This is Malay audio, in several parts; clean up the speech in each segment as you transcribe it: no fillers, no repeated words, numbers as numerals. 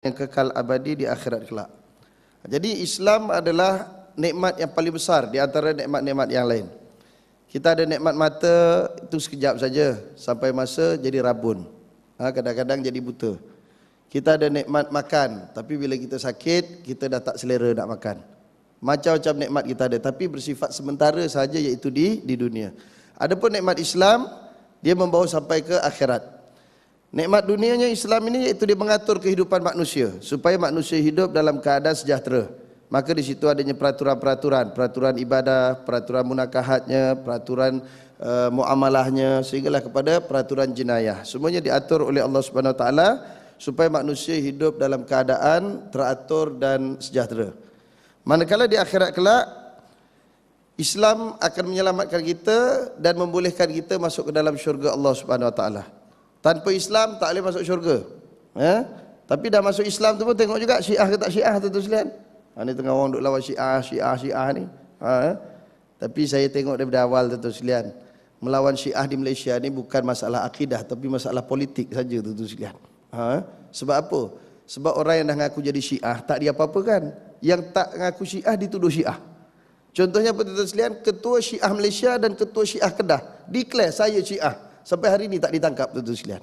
yang kekal abadi di akhirat kelak. Jadi Islam adalah nikmat yang paling besar di antara nikmat-nikmat yang lain. Kita ada nikmat mata itu sekejap saja sampai masa jadi rabun. Kadang-kadang jadi buta. Kita ada nikmat makan, tapi bila kita sakit kita dah tak selera nak makan. Macam-macam nikmat kita ada, tapi bersifat sementara saja, iaitu di dunia. Adapun nikmat Islam, dia membawa sampai ke akhirat. Nikmat dunianya Islam ini iaitu dia mengatur kehidupan manusia supaya manusia hidup dalam keadaan sejahtera. Maka di situ adanya peraturan ibadah, peraturan munakahatnya, peraturan muamalahnya, sehinggalah kepada peraturan jenayah. Semuanya diatur oleh Allah Subhanahu Wa Taala supaya manusia hidup dalam keadaan teratur dan sejahtera. Manakala di akhirat kelak, Islam akan menyelamatkan kita dan membolehkan kita masuk ke dalam syurga Allah Subhanahu Wa Taala. Tanpa Islam tak boleh masuk syurga. Tapi dah masuk Islam tu pun tengok juga Syiah ke tak Syiah tu sekalian. Ni tengah orang duk lawan Syiah ni. Tapi saya tengok daripada awal tu sekalian. Melawan Syiah di Malaysia ni bukan masalah akidah, tapi masalah politik saja tu sekalian. Sebab apa? Sebab orang yang dah ngaku jadi Syiah tak dia apa-apakan. Yang tak ngaku Syiah dituduh Syiah. Contohnya apa tu sekalian? Ketua Syiah Malaysia dan Ketua Syiah Kedah declare saya Syiah. Sampai hari ini tak ditangkap tuan-tuan sekalian.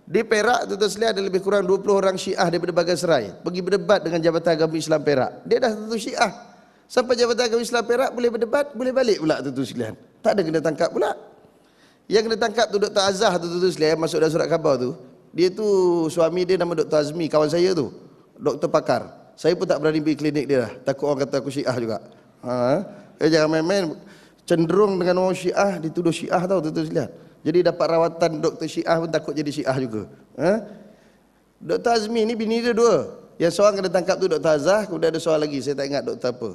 Di Perak tuan-tuan sekalian ada lebih kurang 20 orang Syiah daripada Bagaserai pergi berdebat dengan Jabatan Agama Islam Perak. Dia dah tentu Syiah. Sampai Jabatan Agama Islam Perak boleh berdebat, boleh balik pula tuan-tuan sekalian. Tak ada kena tangkap pula. Yang kena tangkap tu Dr. Azhar tuan-tuan sekalian, masuk dalam surat khabar tu. Dia tu suami dia nama Dr. Azmi, kawan saya tu. Doktor pakar. Saya pun tak berani pergi klinik dia dah. Takut orang kata aku Syiah juga. Jangan main-main. Cenderung dengan orang Syiah dituduh Syiah tau tuan-tuan sekalian. Jadi dapat rawatan doktor Syiah pun takut jadi Syiah juga. Dr. Azmi ni bini dia dua. Yang seorang kena tangkap tu Dr. Azhar, kemudian ada seorang lagi saya tak ingat doktor apa.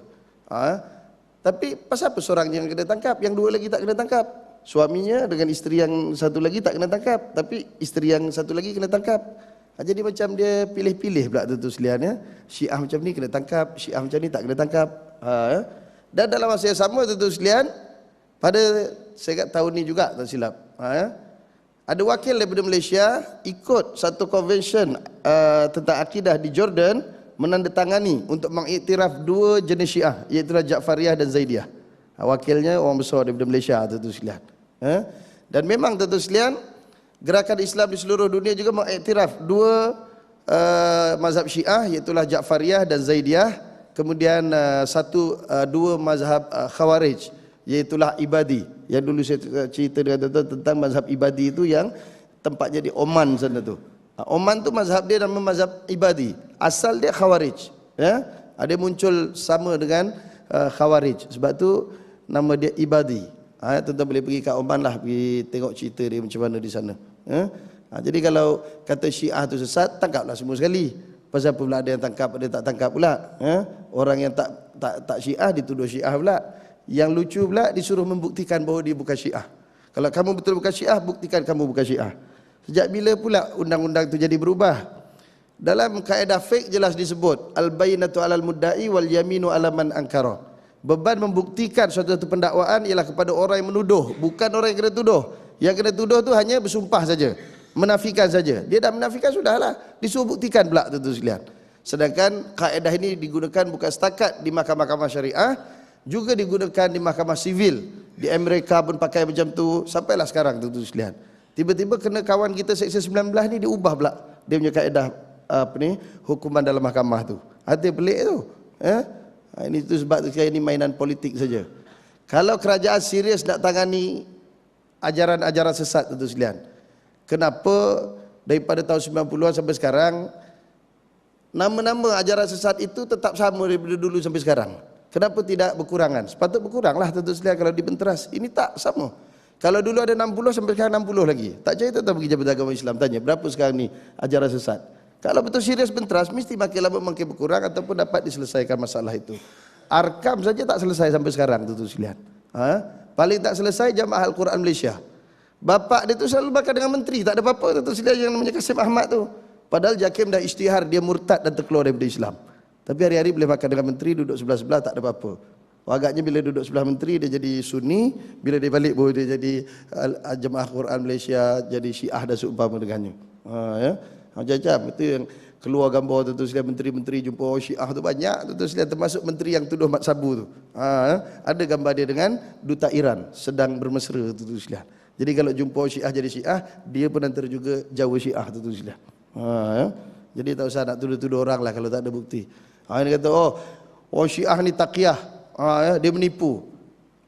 Tapi pasal apa seorang yang kena tangkap, yang dua lagi tak kena tangkap? Suaminya dengan isteri yang satu lagi tak kena tangkap, tapi isteri yang satu lagi kena tangkap. Jadi macam dia pilih-pilih pula tuan-tuan sekalian ya. Syiah macam ni kena tangkap, Syiah macam ni tak kena tangkap. Dan dalam masa yang sama tuan-tuan sekalian, pada saya kat tahun ni juga tak silap, ada wakil daripada Malaysia ikut satu convention tentang akidah di Jordan, menandatangani untuk mengiktiraf dua jenis Syiah, iaitu Ja'fariyah dan Zaidiyah. Wakilnya orang besar daripada Malaysia tuan-tuan sekalian. Dan memang tuan-tuan sekalian, gerakan Islam di seluruh dunia juga mengiktiraf dua mazhab Syiah, iaitu Ja'fariyah dan Zaidiyah. Kemudian dua mazhab Khawarij, iaitulah Ibadi. Yang dulu saya cerita dengan tuan-tuan tentang mazhab Ibadi itu yang tempatnya di Oman sana tu. Oman tu mazhab dia nama mazhab Ibadi. Asal dia Khawarij. Ada muncul sama dengan Khawarij. Sebab tu nama dia Ibadi. Tuan-tuan boleh pergi kat Oman lah, pergi tengok cerita dia macam mana di sana. Jadi kalau kata Syiah tu sesat, tangkaplah semua sekali. Pasal apa pula ada yang tangkap, ada tak tangkap pula. Orang yang tak Syiah dituduh Syiah pula. Yang lucu pula disuruh membuktikan bahawa dia bukan Syiah. Kalau kamu betul bukan Syiah, buktikan kamu bukan Syiah. Sejak bila pula undang-undang itu jadi berubah? Dalam kaedah fiqh jelas disebut al-bayyinatu 'alal mudda'i wal yaminu 'ala man ankara. Beban membuktikan suatu pendakwaan ialah kepada orang yang menuduh, bukan orang yang kena tuduh. Yang kena tuduh tu hanya bersumpah saja, menafikan saja. Dia dah menafikan sudahlah, disuruh buktikan pula tuan-tuan sekalian. Sedangkan kaedah ini digunakan bukan setakat di mahkamah-mahkamah syariah, juga digunakan di mahkamah sivil. Di Amerika pun pakai macam tu, sampailah sekarang tuan-tuan sekalian. Tiba-tiba kena kawan kita Seksyen 19 ni diubah pula dia punya kaedah hukuman dalam mahkamah tu. Hati pelik tu. Ini tu sebab tu ini mainan politik saja. Kalau kerajaan serius nak tangani ajaran-ajaran sesat tuan-tuan sekalian, kenapa daripada tahun 90-an sampai sekarang nama-nama ajaran sesat itu tetap sama daripada dulu sampai sekarang? Kenapa tidak berkurangan? Sepatut berkuranglah tuan-tuan sekalian kalau dibenteras. Ini tak sama. Kalau dulu ada 60 sampai sekarang 60 lagi. Tak percaya tuan-tuan pergi Jabatan Agama Islam tanya berapa sekarang ni ajaran sesat. Kalau betul serius benteras, mesti makin lama makin berkurang ataupun dapat diselesaikan masalah itu. Arkam saja tak selesai sampai sekarang tuan-tuan sekalian. Paling tak selesai Jamaah Al-Quran Malaysia. Bapak dia tu selalu bakar dengan menteri, tak ada apa-apa tuan-tuan sekalian yang namanya Kasim Ahmad tu. Padahal JAKIM dah isytihar dia murtad dan terkeluar daripada Islam. Tapi hari-hari boleh makan dengan menteri, duduk sebelah-sebelah tak ada apa-apa. Agaknya bila duduk sebelah menteri dia jadi Sunni, bila dia balik baru dia jadi Jemaah Quran Malaysia, jadi Syiah dan seumpama dengannya. Macam-macam itu yang keluar gambar tu sekalian menteri-menteri jumpa orang Syiah tu banyak tu sekalian, termasuk menteri yang tuduh mat sabu tu. Ada gambar dia dengan duta Iran sedang bermesra tu sekalian. Jadi kalau jumpa orang Syiah jadi Syiah, dia pun antara juga Jawa Syiah tu sekalian. Jadi tak usah nak tuduh-tuduh orang lah kalau tak ada bukti. Dia kata, oh orang Syiah ni taqiyah, dia menipu.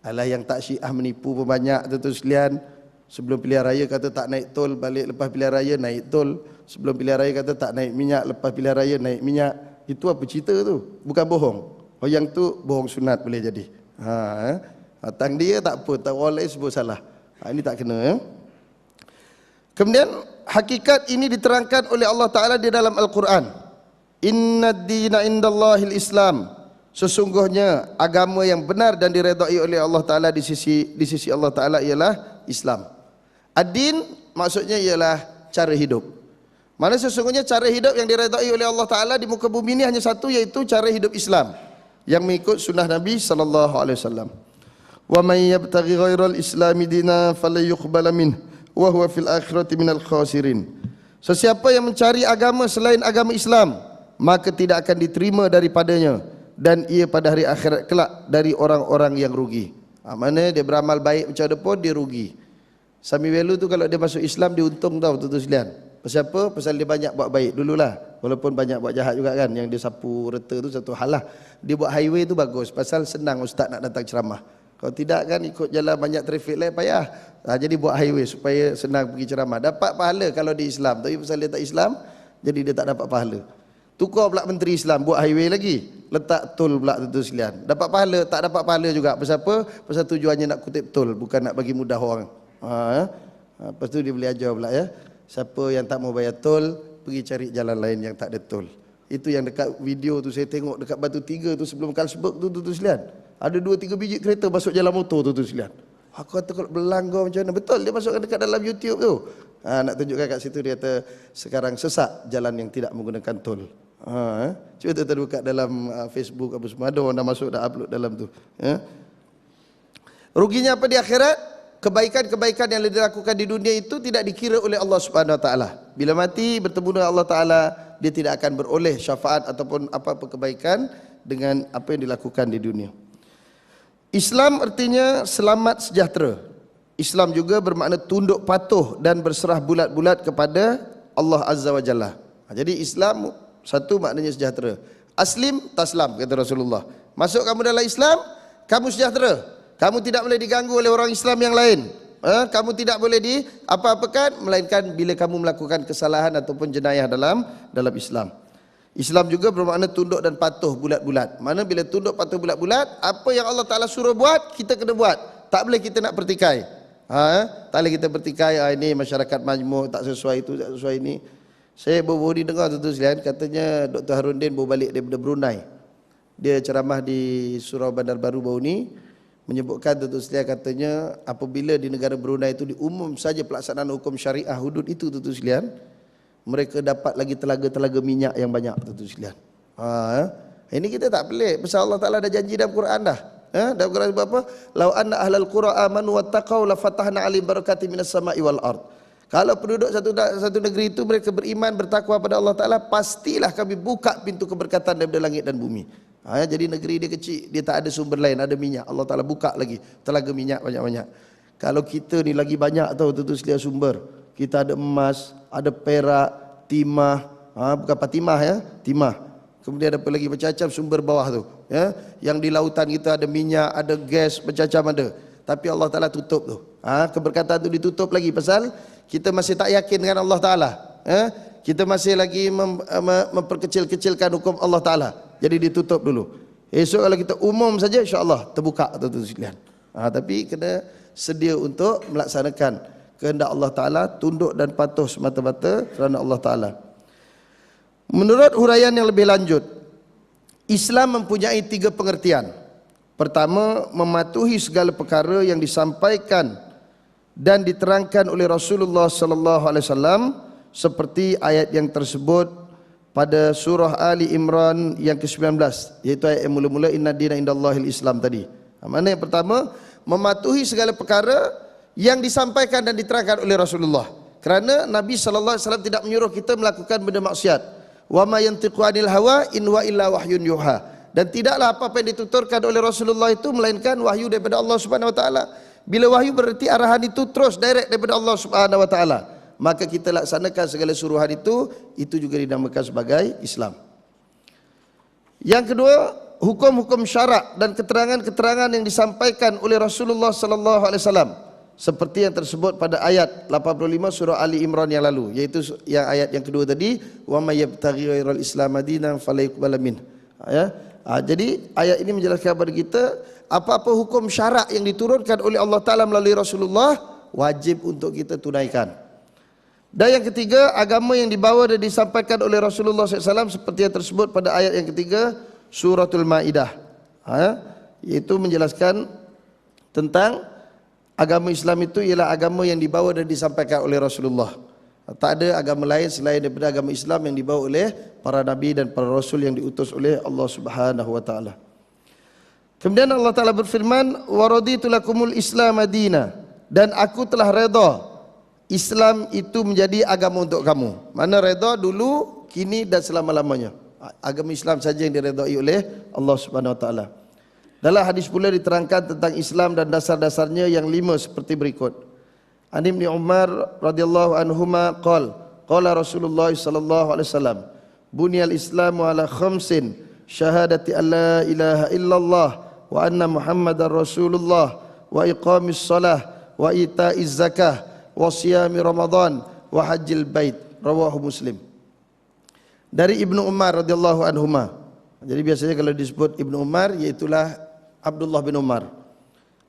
Alah, yang tak Syiah menipu pun banyak tu sekalian. Sebelum pilihan raya kata tak naik tol, balik lepas pilihan raya naik tol. Sebelum pilihan raya kata tak naik minyak, lepas pilihan raya naik minyak. Itu apa cerita tu? Bukan bohong. Oh, yang tu bohong sunat boleh jadi. Tang dia tak apa, tak orang lain sebut salah. Ini tak kena. Kemudian hakikat ini diterangkan oleh Allah Ta'ala di dalam Al-Quran. Inna ad-dina indallahil Islam. Sesungguhnya agama yang benar dan diredai oleh Allah Ta'ala di sisi Allah Ta'ala ialah Islam. Ad-din maksudnya ialah cara hidup. Mana sesungguhnya cara hidup yang diredai oleh Allah Ta'ala di muka bumi ini hanya satu, iaitu cara hidup Islam yang mengikut sunnah Nabi SAW. Wa may yabtaghi ghairal islami dina falyuqbala minhu wa huwa fil akhirati minal khasirin. Sesiapa yang mencari agama selain agama Islam, maka tidak akan diterima daripadanya, dan ia pada hari akhirat kelak dari orang-orang yang rugi. Mana dia beramal baik macam mana pun dia rugi. Sami Welu tu kalau dia masuk Islam dia untung tau tuan-tuan sekalian. Pasal apa? Pasal dia banyak buat baik dululah. Walaupun banyak buat jahat juga kan. Yang dia sapu reta tu satu hal lah. Dia buat highway tu bagus pasal senang ustaz nak datang ceramah. Kalau tidak kan ikut jalan banyak trafik lain payah. Jadi buat highway supaya senang pergi ceramah. Dapat pahala kalau di Islam. Tapi pasal dia tak Islam, jadi dia tak dapat pahala. Tukar pula menteri Islam buat highway lagi. Letak tol pula tu sekalian. Dapat pahala, tak dapat pahala juga. Pasal apa? Pasal tujuannya nak kutip tol, bukan nak bagi mudah orang. Lepas tu dia boleh ajar pula ya. Siapa yang tak mau bayar tol, pergi cari jalan lain yang tak ada tol. Itu yang dekat video tu saya tengok dekat Batu Tiga tu sebelum Carlsberg tu sekalian. Ada 2-3 biji kereta masuk jalan motor tu sekalian. Aku kata kalau berlanggar macam mana? Betul, dia masukkan dekat dalam YouTube tu. Nak tunjukkan kat situ dia kata sekarang sesak jalan yang tidak menggunakan tol. Cuba tu buka dalam Facebook apa semua, ada orang dah masuk dah upload dalam tu. Ruginya apa di akhirat? Kebaikan-kebaikan yang dilakukan di dunia itu tidak dikira oleh Allah Subhanahu Wa Taala. Bila mati bertemu dengan Allah Taala, dia tidak akan beroleh syafaat ataupun apa-apa kebaikan dengan apa yang dilakukan di dunia. Islam artinya selamat sejahtera. Islam juga bermakna tunduk patuh dan berserah bulat-bulat kepada Allah Azza wa Jalla. Jadi Islam satu maknanya sejahtera. Aslim taslam kata Rasulullah. Masuk kamu dalam Islam, kamu sejahtera. Kamu tidak boleh diganggu oleh orang Islam yang lain. Kamu tidak boleh di apa-apakan melainkan bila kamu melakukan kesalahan ataupun jenayah dalam Islam. Islam juga bermakna tunduk dan patuh bulat-bulat. Mana bila tunduk patuh bulat-bulat, apa yang Allah Taala suruh buat, kita kena buat. Tak boleh kita nak pertikai. Tak boleh kita pertikai, ini masyarakat majmuk tak sesuai itu, tak sesuai ini. Saya baru dengar tu sekalian, katanya Dr. Harundin baru balik daripada Brunei. Dia ceramah di Surau Bandar Baru baru ni, menyebutkan tu sekalian, katanya apabila di negara Brunei itu diumum saja pelaksanaan hukum syariah hudud itu tu sekalian, mereka dapat lagi telaga-telaga minyak yang banyak tu sekalian. Ini kita tak pelik, pasal Allah Taala dah janji dalam Quran dah. Dalam Quran sebab apa? Lau anna ahlal qura amanu wattaqau la fatahna alim barakatim minas sama'i wal ard. Kalau penduduk satu negeri itu mereka beriman bertakwa pada Allah Taala, pastilah kami buka pintu keberkatan daripada langit dan bumi. Jadi negeri dia kecil, dia tak ada sumber lain, ada minyak. Allah Taala buka lagi telaga minyak banyak-banyak. Kalau kita ni lagi banyak tau tu selia sumber. Kita ada emas, ada perak, timah, bukan patimah ya, timah. Kemudian ada apa lagi macam-macam sumber bawah tu, ya. Yang di lautan kita ada minyak, ada gas, macam-macam ada. Tapi Allah Taala tutup tu. Keberkatan tu ditutup lagi pasal kita masih tak yakin dengan Allah Taala. Kita masih lagi memperkecil-kecilkan hukum Allah Taala. Jadi ditutup dulu. Esok kalau kita umum saja insya-Allah terbuka tu sekalian. Tapi kena sedia untuk melaksanakan kehendak Allah Ta'ala, tunduk dan patuh semata-mata kerana Allah Ta'ala. Menurut huraian yang lebih lanjut, Islam mempunyai 3 pengertian. Pertama, mematuhi segala perkara yang disampaikan dan diterangkan oleh Rasulullah sallallahu alaihi wasallam seperti ayat yang tersebut pada surah Ali Imran yang ke-19, iaitu ayat yang mula-mula inna dina indallahil Islam tadi. Mana yang pertama, mematuhi segala perkara yang disampaikan dan diterangkan oleh Rasulullah. Kerana Nabi sallallahu alaihi wasallam tidak menyuruh kita melakukan benda maksiat. Wa ma yantiqu 'anil hawa in huwa illa wahyun yuha. Dan tidaklah apa-apa yang dituturkan oleh Rasulullah itu melainkan wahyu daripada Allah Subhanahu wa taala. Bila wahyu berarti arahan itu terus direct daripada Allah Subhanahu wa taala. Maka kita laksanakan segala suruhan itu juga dinamakan sebagai Islam. Yang kedua, hukum-hukum syarak dan keterangan-keterangan yang disampaikan oleh Rasulullah sallallahu alaihi wasallam seperti yang tersebut pada ayat 85 surah Ali Imran yang lalu, yaitu yang ayat yang kedua tadi, wa may yabtaghi ghairal islam madinan fala yuqbal min. Ya. Jadi ayat ini menjelaskan kepada kita apa-apa hukum syarak yang diturunkan oleh Allah Taala melalui Rasulullah wajib untuk kita tunaikan. Dan yang ketiga, agama yang dibawa dan disampaikan oleh Rasulullah SAW seperti yang tersebut pada ayat yang ketiga suratul Maidah, yaitu menjelaskan tentang agama Islam itu ialah agama yang dibawa dan disampaikan oleh Rasulullah. Tak ada agama lain selain daripada agama Islam yang dibawa oleh para nabi dan para rasul yang diutus oleh Allah Subhanahu wa taala. Kemudian Allah Taala berfirman, "Wa raditu lakumul Islam madina," dan aku telah redha Islam itu menjadi agama untuk kamu. Mana redha dulu, kini dan selama-lamanya. Agama Islam saja yang diredai oleh Allah Subhanahu wa taala. Dalam hadis pula diterangkan tentang Islam dan dasar-dasarnya yang 5 seperti berikut. An Ibnu Umar radhiyallahu anhuma qala Rasulullah sallallahu alaihi wasallam, "Bunyal Islamu ala khamsin, syahadati an la ilaha illallah wa anna Muhammadar Rasulullah wa iqamis shalah wa itaiz zakah wa siyami Ramadan wa hajjil bait." Rawahu Muslim. Dari Ibnu Umar radhiyallahu anhuma. Jadi biasanya kalau disebut Ibnu Umar, iaitulah Abdullah bin Umar.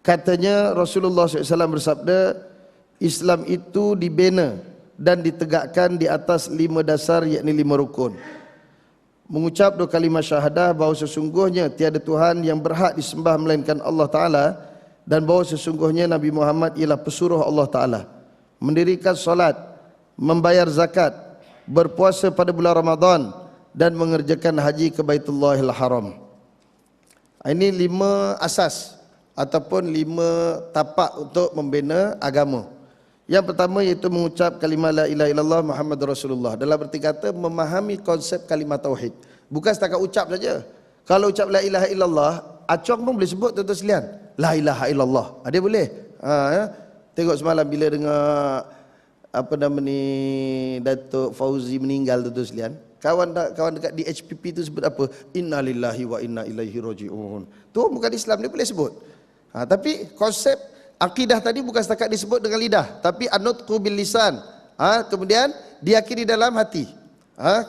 Katanya Rasulullah SAW bersabda, Islam itu dibina dan ditegakkan di atas 5 dasar, yakni 5 rukun. Mengucap 2 kalimah syahadah bahawa sesungguhnya tiada Tuhan yang berhak disembah melainkan Allah Ta'ala, dan bahawa sesungguhnya Nabi Muhammad ialah pesuruh Allah Ta'ala. Mendirikan solat, membayar zakat, berpuasa pada bulan Ramadan, dan mengerjakan haji ke Baitullahil Haram. Ini 5 asas ataupun 5 tapak untuk membina agama. Yang pertama iaitu mengucap kalimah la ilaha illallah Muhammadur Rasulullah. Dalam berarti kata memahami konsep kalimah tauhid. Bukan setakat ucap saja. Kalau ucap la ilaha illallah, acong pun boleh sebut tuan-tuan sekalian. La ilaha illallah. Dia boleh. Ya. Tengok semalam bila dengar apa nama ni, Datuk Fauzi meninggal tuan-tuan sekalian. Kawan dekat di HPP tu sebut apa? Innalillahi wa inna ilaihi raji'un. Tu bukan Islam, dia boleh sebut. Tapi konsep akidah tadi bukan setakat disebut dengan lidah, tapi an-nutqu bil lisan. Kemudian diyakini dalam hati.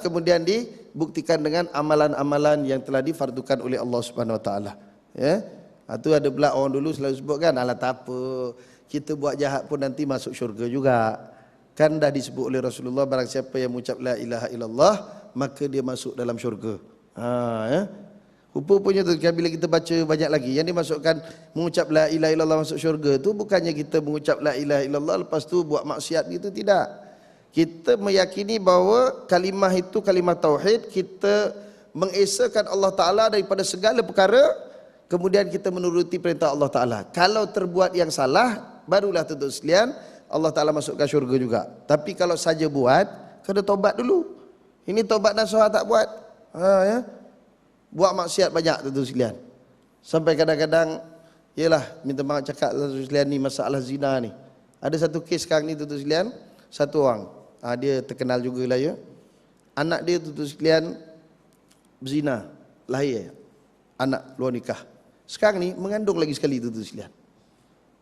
Kemudian dibuktikan dengan amalan-amalan yang telah difardukan oleh Allah Subhanahu wa taala. Ya. Tu ada pula orang dulu selalu sebut kan, alah tak apa, kita buat jahat pun nanti masuk syurga juga. Kan dah disebut oleh Rasulullah, barang siapa yang mengucap la ilaha illallah maka dia masuk dalam syurga. Ya. Rupa-rupanya tu kan bila kita baca banyak lagi yang dimasukkan mengucap la ilaha illallah masuk syurga tu bukannya kita mengucap la ilaha illallah lepas tu buat maksiat gitu, tidak. Kita meyakini bahawa kalimah itu kalimah tauhid, kita mengesakan Allah Taala daripada segala perkara, kemudian kita menuruti perintah Allah Taala. Kalau terbuat yang salah, barulah tuan-tuan sekalian Allah Ta'ala masukkan syurga juga. Tapi kalau saja buat, kena tobat dulu. Ini tobat nasuhah tak buat. Ya. Buat maksiat banyak tuan-tuan sekalian. Sampai kadang-kadang, yelah, minta maaf cakap tuan-tuan sekalian ni masalah zina ni. Ada satu kes sekarang ni tuan-tuan sekalian, satu orang. Dia terkenal juga lah ya. Anak dia tuan-tuan sekalian berzina, lahir. Anak luar nikah. Sekarang ni mengandung lagi sekali tuan-tuan sekalian.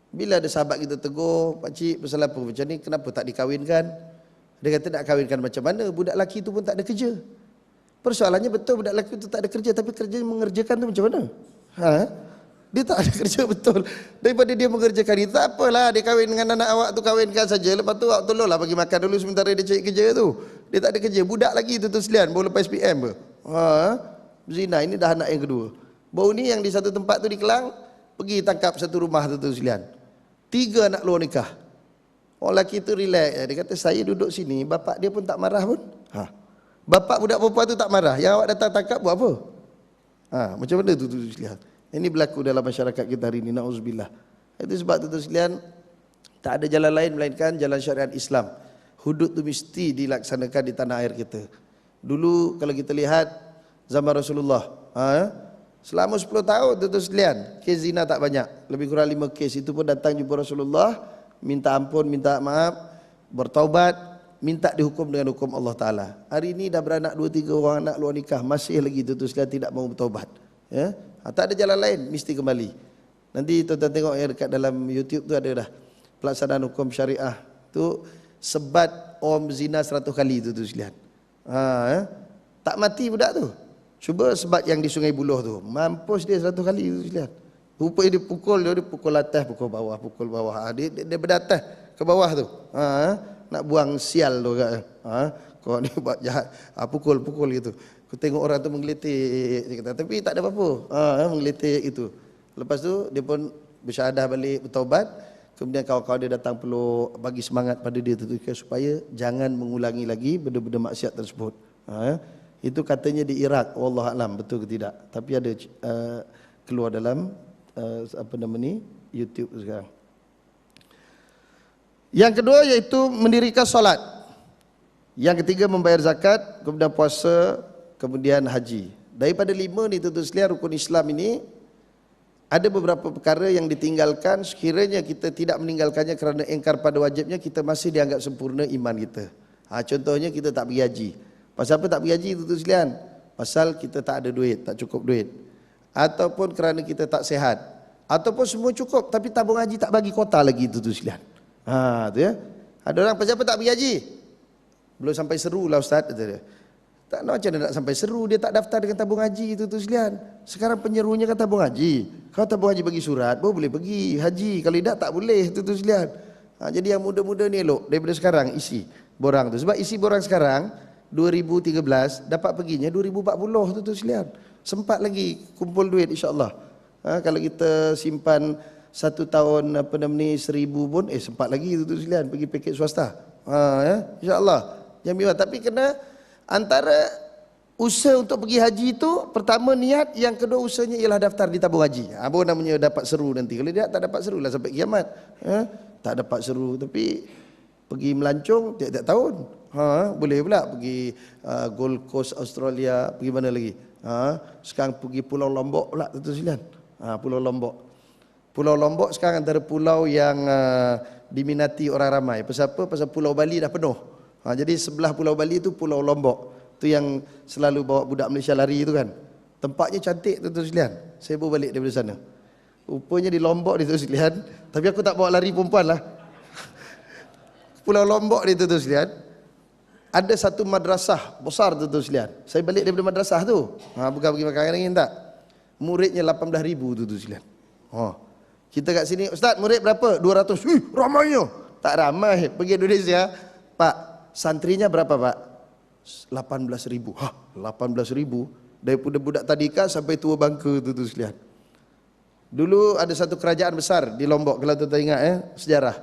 Bila ada sahabat kita tegur, pakcik pasal apa macam ni, kenapa tak dikahwinkan? Dia kata nak kahwinkan macam mana, budak lelaki tu pun tak ada kerja. Persoalannya betul budak lelaki tu tak ada kerja, tapi kerja mengerjakan tu macam mana? Dia tak ada kerja betul. Daripada dia mengerjakan itu, tak apalah dia kahwin dengan anak awak tu, kahwinkan saja. Lepas tu awak tolonglah bagi makan dulu sementara dia cari kerja tu. Dia tak ada kerja, budak lagi tu sekalian, baru lepas PM. Zina, ini dah anak yang kedua. Baru ni yang di satu tempat tu di Kelang, pergi tangkap satu rumah tu sekalian. 3 anak luar nikah. Orang lelaki tu relax. Dia kata saya duduk sini, bapak dia pun tak marah pun. Bapak budak perempuan tu tak marah. Yang awak datang tangkap buat apa? Macam mana tu sekalian? Ini berlaku dalam masyarakat kita hari ini. Na'udzubillah. Itu sebab tu sekalian, tak ada jalan lain melainkan jalan syariat Islam. Hudud tu mesti dilaksanakan di tanah air kita. Dulu kalau kita lihat zaman Rasulullah, selama 10 tahun tuan-tuan sekalian, kes zina tak banyak, lebih kurang 5 kes. Itu pun datang jumpa Rasulullah, minta ampun, minta maaf, bertaubat, minta dihukum dengan hukum Allah Ta'ala. Hari ini dah beranak 2-3 orang anak luar nikah, masih lagi tuan-tuan sekalian tidak mau bertaubat. Ya? Tak ada jalan lain, mesti kembali. Nanti tuan-tuan tengok yang dekat dalam YouTube tu ada dah pelaksanaan hukum syariah tu, sebat orang berzina 100 kali tuan-tuan sekalian. Tak mati budak tu. Cuba sebat yang di Sungai Buloh tu, mampus dia 100 kali tu sekalian. Rupanya dia pukul atas, pukul bawah. Dia beratas ke bawah tu. Nak buang sial tu kat. Kau ni buat jahat. Pukul gitu. Aku tengok orang tu menggeletik, dia kata, tapi tak ada apa-apa. Menggeletik itu. Lepas tu dia pun bersyahadah balik, bertaubat. Kemudian kawan-kawan dia datang peluk, bagi semangat pada dia tu supaya jangan mengulangi lagi benda-benda maksiat tersebut. Itu katanya di Iraq, wallahu alam betul ke tidak. Tapi ada keluar dalam YouTube sekarang. Yang kedua iaitu mendirikan solat. Yang ketiga membayar zakat, kemudian puasa, kemudian haji. Daripada 5 ni tuan-tuan sekalian, rukun Islam ini ada beberapa perkara yang ditinggalkan, sekiranya kita tidak meninggalkannya kerana engkar pada wajibnya, kita masih dianggap sempurna iman kita. Contohnya kita tak pergi haji. Pasal apa tak pergi haji tuan-tuan sekalian? Pasal kita tak ada duit, tak cukup duit. Ataupun kerana kita tak sihat. Ataupun semua cukup tapi tabung haji tak bagi kuota lagi tuan-tuan sekalian. Tu ya. Ada orang pasal apa tak pergi haji? Belum sampai seru lah ustaz, kata dia. Tak nak macam mana nak sampai seru, dia tak daftar dengan tabung haji tuan-tuan sekalian. Sekarang penyerunya kan tabung haji. Kalau tabung haji bagi surat, baru boleh pergi haji. Kalau tidak tak boleh tuan-tuan sekalian. Jadi yang muda-muda ni elok daripada sekarang isi borang tu. Sebab isi borang sekarang 2013 dapat perginya 2040 tuan-tuan sekalian. Sempat lagi kumpul duit insya-Allah. Kalau kita simpan 1 tahun 1,000 pun sempat lagi tuan-tuan sekalian pergi paket swasta. Insya-Allah. Tapi kena antara usaha untuk pergi haji itu, pertama niat, yang kedua usahanya ialah daftar di tabung haji. Baru namanya dapat seru nanti. Kalau dia tak dapat seru lah sampai kiamat. Tak dapat seru, tapi pergi melancong tiap-tiap tahun. Boleh pula pergi Gold Coast Australia, pergi mana lagi? Sekarang pergi Pulau Lombok pula tuan-tuan sekalian. Pulau Lombok. Pulau Lombok sekarang antara pulau yang diminati orang ramai. Pasal apa? Pasal Pulau Bali dah penuh. Jadi sebelah Pulau Bali itu Pulau Lombok. Tu yang selalu bawa budak Malaysia lari itu kan. Tempatnya cantik tuan-tuan sekalian. Saya baru balik daripada sana. Rupanya di Lombok ni tuan-tuan sekalian. Tapi aku tak bawa lari perempuan lah. Pulau Lombok ni tuan-tuan sekalian, ada satu madrasah besar tuan-tuan sekalian. Saya balik daripada madrasah tu. Bukan pergi makan angin tak. Muridnya 18,000 tuan-tuan sekalian. Kita kat sini, ustaz murid berapa? 200. Ramainya. Tak ramai. Pergi Indonesia, Pak, santrinya berapa Pak? 18,000. 18,000 daripada budak tadika sampai tua bangka tuan-tuan sekalian. Dulu ada satu kerajaan besar di Lombok, kalau tuan-tuan ingat sejarah.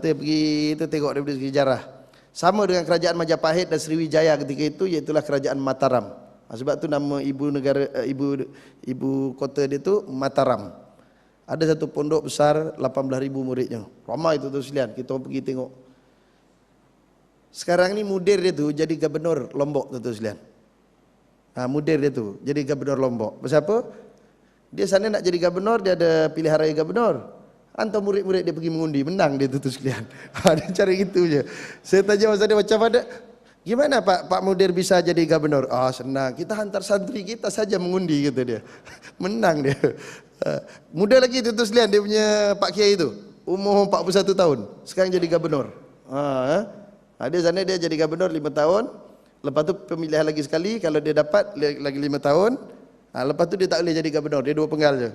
Tu yang pergi itu tengok daripada sejarah. Sama dengan kerajaan Majapahit dan Sriwijaya ketika itu, iaitu kerajaan Mataram. Sebab tu nama ibu negara ibu kota dia tu Mataram. Ada satu pondok besar 18,000 muridnya. Ramai tuan-tuan sekalian, kita pergi tengok. Sekarang ni mudir dia tu jadi gubernur Lombok tuan-tuan sekalian. Mudir dia tu jadi gubernur Lombok. Pasal apa? Dia sana nak jadi gubernur, dia ada pilihan raya gubernur. Hantar murid-murid dia pergi mengundi, menang dia tuan-tuan sekalian. Dia cari gitu je. Saya tanya masa dia macam mana? Gimana Pak mudir bisa jadi gubernur? Senang. Kita hantar santri kita saja mengundi kata dia. Menang dia. Muda lagi tuan-tuan sekalian dia punya Pak Kiai itu. Umur 41 tahun. Sekarang jadi gubernur. Dia sana dia jadi gubernur 5 tahun. Lepas tu pemilihan lagi sekali. Kalau dia dapat lagi 5 tahun. Lepas tu dia tak boleh jadi gubernur. Dia 2 penggal je.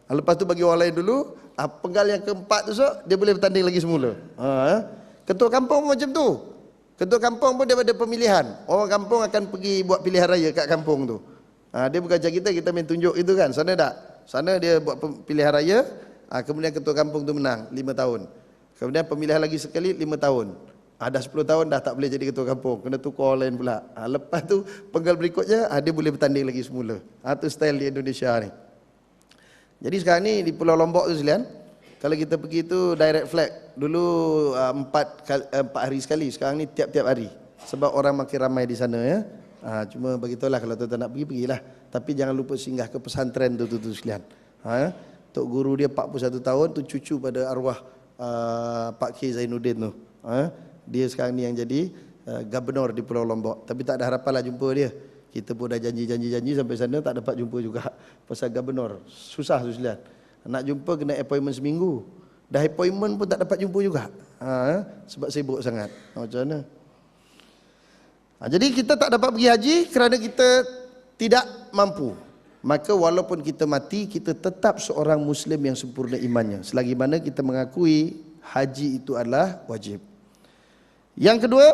Lepas tu bagi orang lain dulu. Penggal yang keempat tu dia boleh bertanding lagi semula. Ketua kampung pun macam tu. Ketua kampung pun daripada pemilihan. Orang kampung akan pergi buat pilihan raya kat kampung tu. Dia bukan macam kita main tunjuk itu kan. Sana tak. Sana dia buat pilihan raya. Kemudian ketua kampung tu menang 5 tahun. Kemudian pemilihan lagi sekali 5 tahun. Dah 10 tahun dah tak boleh jadi ketua kampung, kena tukar lain pula. Lepas tu penggal berikutnya dia boleh bertanding lagi semula. Tu style di Indonesia ni. Jadi sekarang ni di Pulau Lombok tu sekalian, kalau kita pergi tu direct flight. Dulu 4 hari sekali, sekarang ni tiap-tiap hari. Sebab orang makin ramai di sana ya. Cuma bagitulah, kalau tuan-tuan nak pergi, pergilah. Tapi jangan lupa singgah ke pesantren tu sekalian. Tok guru dia 41 tahun tu, cucu pada arwah Pak K. Zainuddin tu. Dia sekarang ni yang jadi gubernur di Pulau Lombok. Tapi tak ada harapan lah jumpa dia. Kita pun dah janji sampai sana tak dapat jumpa juga. Pasal gubernur susah tu sekalian. Nak jumpa kena appointment seminggu. Dah appointment pun tak dapat jumpa juga. Sebab sibuk sangat. Macam mana? Jadi kita tak dapat pergi haji kerana kita tidak mampu. Maka walaupun kita mati, kita tetap seorang Muslim yang sempurna imannya. Selagi mana kita mengakui haji itu adalah wajib. Yang kedua,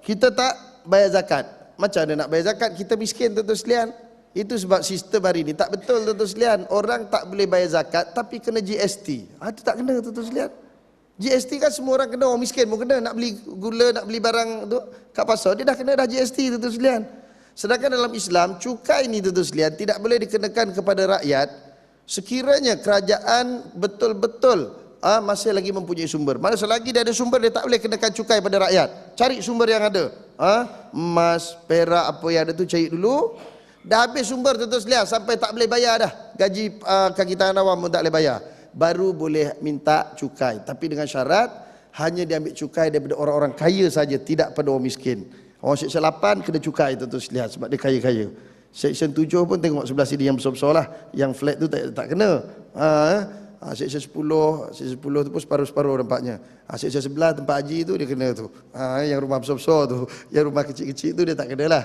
kita tak bayar zakat. Macam mana nak bayar zakat? Kita miskin, tuan-tuan sekalian. Itu sebab sistem hari ini tak betul, tuan-tuan sekalian. Orang tak boleh bayar zakat tapi kena GST. Itu tak kena, tuan-tuan sekalian. GST kan semua orang kena, orang miskin pun kena. Nak beli gula, nak beli barang tu kat pasar, dia dah kena dah GST, tuan-tuan sekalian. Sedangkan dalam Islam, cukai ni, tuan-tuan sekalian, tidak boleh dikenakan kepada rakyat sekiranya kerajaan betul-betul masih lagi mempunyai sumber. Mana selagi dia ada sumber, dia tak boleh kenakan cukai pada rakyat. Cari sumber yang ada. Emas, perak, apa yang ada tu cari dulu. Dah habis sumber, tuan-tuan sekalian, sampai tak boleh bayar dah. Gaji kaki tangan awam pun tak boleh bayar. Baru boleh minta cukai. Tapi dengan syarat, hanya diambil cukai daripada orang-orang kaya saja, tidak pada orang miskin. Orang Seksyen 8 kena cukai, tuan-tuan sekalian, sebab dia kaya-kaya. Seksyen 7 pun tengok sebelah sini yang besar-besar lah. Yang flat tu tak kena. Seksyen 10, Seksyen 10 tu pun separuh-separuh nampaknya. Seksyen 11 tempat haji tu dia kena tu. Yang rumah besar-besar tu, yang rumah kecil-kecil tu dia tak kena lah.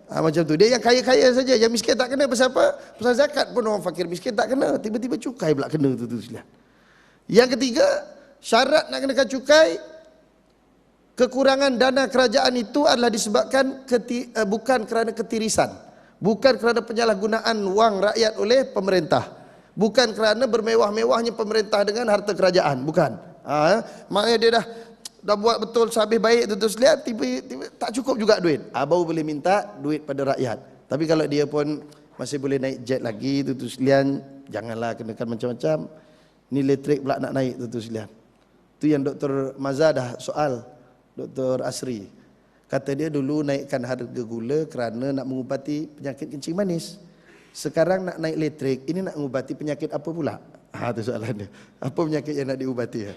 Macam tu. Dia yang kaya-kaya saja, yang miskin tak kena. Pasal apa? Pasal zakat pun orang fakir miskin tak kena. Tiba-tiba cukai pula kena tu sekalian. Yang ketiga, syarat nak kenakan cukai, kekurangan dana kerajaan itu adalah disebabkan bukan kerana ketirisan, bukan kerana penyalahgunaan wang rakyat oleh pemerintah, bukan kerana bermewah-mewahnya pemerintah dengan harta kerajaan, bukan. Maknanya dia dah buat betul sehabis baik, tuan-tuan sekalian, tiba-tiba tak cukup juga duit. Baru boleh minta duit pada rakyat. Tapi kalau dia pun masih boleh naik jet lagi, tuan-tuan sekalian, janganlah kenakan macam-macam. Ni elektrik pula nak naik, tuan-tuan sekalian. Tu yang Dr. Mazhar dah soal, Dr. Asri. Kata dia dulu naikkan harga gula kerana nak mengubati penyakit kencing manis. Sekarang nak naik elektrik, ini nak mengubati penyakit apa pula? Tu soalan dia. Apa penyakit yang nak diubati?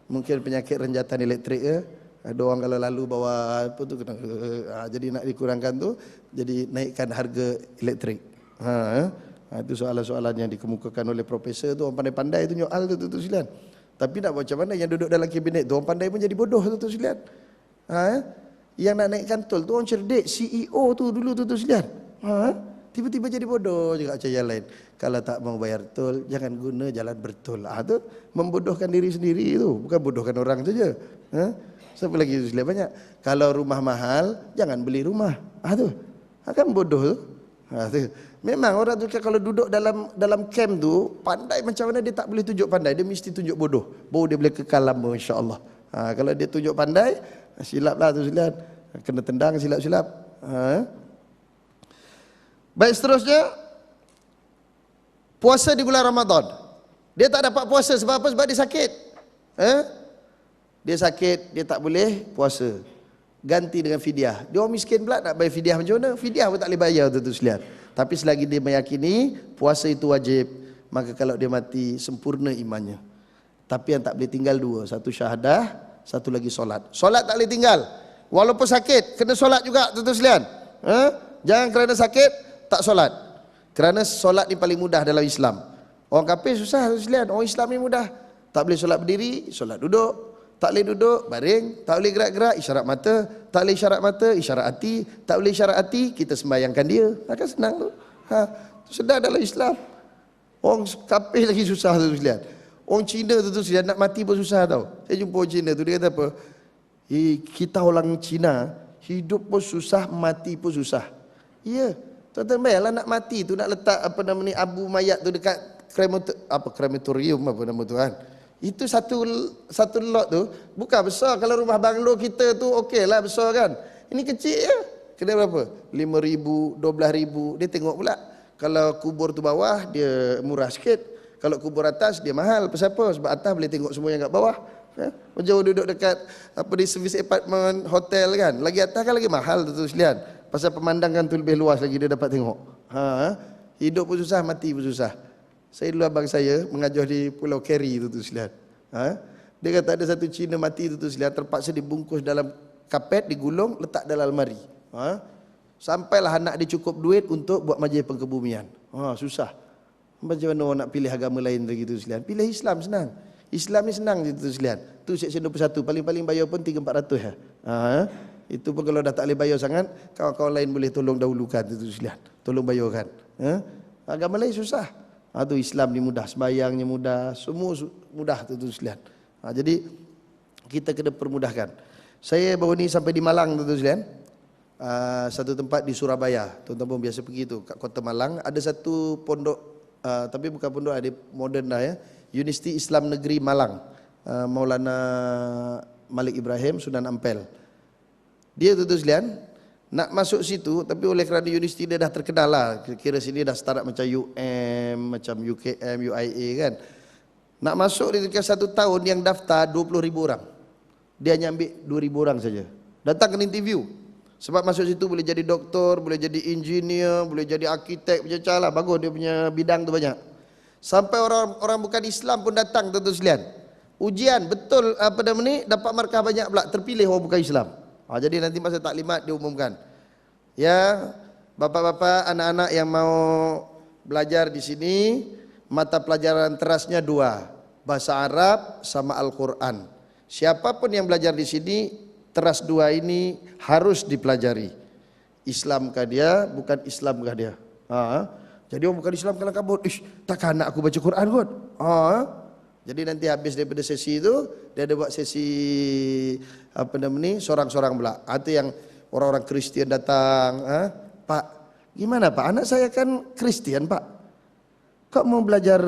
Mungkin penyakit renjatan elektrik ke? Ada orang kalau lalu bawa apa tu kena, jadi nak dikurangkan tu, jadi naikkan harga elektrik. Itu soalan-soalan yang dikemukakan oleh profesor tu, orang pandai-pandai tu nyoal tu, tuan-tuan sekalian. Tapi nak buat macam mana, yang duduk dalam kabinet tu orang pandai pun jadi bodoh, tuan-tuan sekalian. Yang nak naikkan tol tu orang cerdik, CEO tu dulu, tuan-tuan sekalian. Tiba-tiba jadi bodoh juga macam yang lain. Kalau tak mau bayar tol, jangan guna jalan bertol. Tu membodohkan diri sendiri tu, bukan bodohkan orang saja. Siapa lagi tu sekalian banyak. Kalau rumah mahal, jangan beli rumah. Tu akan bodoh tu. Tu. Memang orang tu kalau duduk dalam camp tu, pandai macam mana dia tak boleh tunjuk pandai, dia mesti tunjuk bodoh. Baru dia boleh kekal lama, insya-Allah. Kalau dia tunjuk pandai, silaplah tu sekalian. Kena tendang silap-silap. Baik, seterusnya, puasa di bulan Ramadan. Dia tak dapat puasa sebab apa? Sebab dia sakit. Dia sakit, dia tak boleh puasa. Ganti dengan fidyah. Dia orang miskin pula nak bayar fidyah macam mana? Fidyah pun tak boleh bayar, tuan-tuan sekalian. Tapi selagi dia meyakini puasa itu wajib, maka kalau dia mati sempurna imannya. Tapi yang tak boleh tinggal dua, satu syahadah, satu lagi solat. Solat tak boleh tinggal. Walaupun sakit, kena solat juga, tuan-tuan sekalian. Jangan kerana sakit tak solat. Kerana solat ni paling mudah dalam Islam. Orang kafir susah, tuan-tuan sekalian. Orang Islam ni mudah. Tak boleh solat berdiri, solat duduk. Tak boleh duduk, baring. Tak boleh gerak-gerak, isyarat mata. Tak boleh isyarat mata, isyarat hati. Tak boleh isyarat hati, kita sembahyangkan dia. Akan senang tu. Sedar dalam Islam. Orang kafir lagi susah, tu sekalian. Orang Cina tu sekalian, nak mati pun susah tau. Saya jumpa orang Cina tu, dia kata apa? Kita orang Cina, hidup pun susah, mati pun susah. Ya, tuan-tuan bayarlah nak mati tu, nak letak apa nama ni, abu mayat tu dekat krematorium apa nama tu kan. Itu satu lot tu bukan besar. Kalau rumah banglo kita tu okeylah besar kan. Ini kecil je. Kena berapa? 5,000, 12,000. Dia tengok pula. Kalau kubur tu bawah dia murah sikit. Kalau kubur atas dia mahal. Pasal apa? Sebab atas boleh tengok semua yang kat bawah. Macam duduk dekat apa di service apartment hotel kan. Lagi atas kan lagi mahal tu sekalian. Pasal pemandangan tu lebih luas lagi dia dapat tengok. Hidup pun susah, mati pun susah. Saya dulu abang saya mengajar di Pulau Keri tu sekalian. Dia kata ada satu Cina mati tu sekalian, terpaksa dibungkus dalam kapet, digulung, letak dalam almari. Sampailah anak dia cukup duit untuk buat majlis pengkebumian. Susah. Macam mana orang nak pilih agama lain lagi tu sekalian? Pilih Islam senang. Islam ni senang je tu sekalian. Tu Seksyen 21, paling-paling bayar pun 300-400 ya. Itu pun kalau dah tak boleh bayar sangat, kawan-kawan lain boleh tolong dahulukan tu sekalian. Tolong bayarkan. Agama lain susah. Tu Islam ni mudah, sembahyangnya mudah, semua mudah tu sekalian. Jadi kita kena permudahkan. Saya baru ni sampai di Malang tu sekalian. Satu tempat di Surabaya. Tuan-tuan pun biasa pergi tu kat Kota Malang, ada satu pondok, tapi bukan pondok, ada moden dah ya. Universiti Islam Negeri Malang. Maulana Malik Ibrahim Sunan Ampel. Dia tu sekalian nak masuk situ, tapi oleh kerana universiti dia dah terkenal lah, kira sini dah start macam UM, macam UKM, UIA kan. Nak masuk dia dekat 1 tahun yang daftar 20,000 orang. Dia hanya ambil 2,000 orang saja. Datang kena interview. Sebab masuk situ boleh jadi doktor, boleh jadi engineer, boleh jadi arkitek, macam-macam lah. Bagus dia punya bidang tu banyak. Sampai orang bukan Islam pun datang tu sekalian. Ujian betul apa nama ni, dapat markah banyak pula, terpilih orang bukan Islam. Jadi nanti masa taklimat diumumkan. Ya, bapa-bapa, anak-anak yang mau belajar di sini, mata pelajaran terasnya 2, bahasa Arab sama Al-Quran. Siapapun yang belajar di sini, teras 2 ini harus dipelajari. Islamkah dia, bukan Islamkah dia. Jadi orang bukan Islam kalang kabut, takkan anak aku baca Quran kot. Jadi nanti habis daripada sesi itu, dia ada buat sesi apa nama ni, sorang-sorang pula. Itu yang orang-orang Kristian datang. Pak, gimana Pak? Anak saya kan Kristian Pak. Kok mau belajar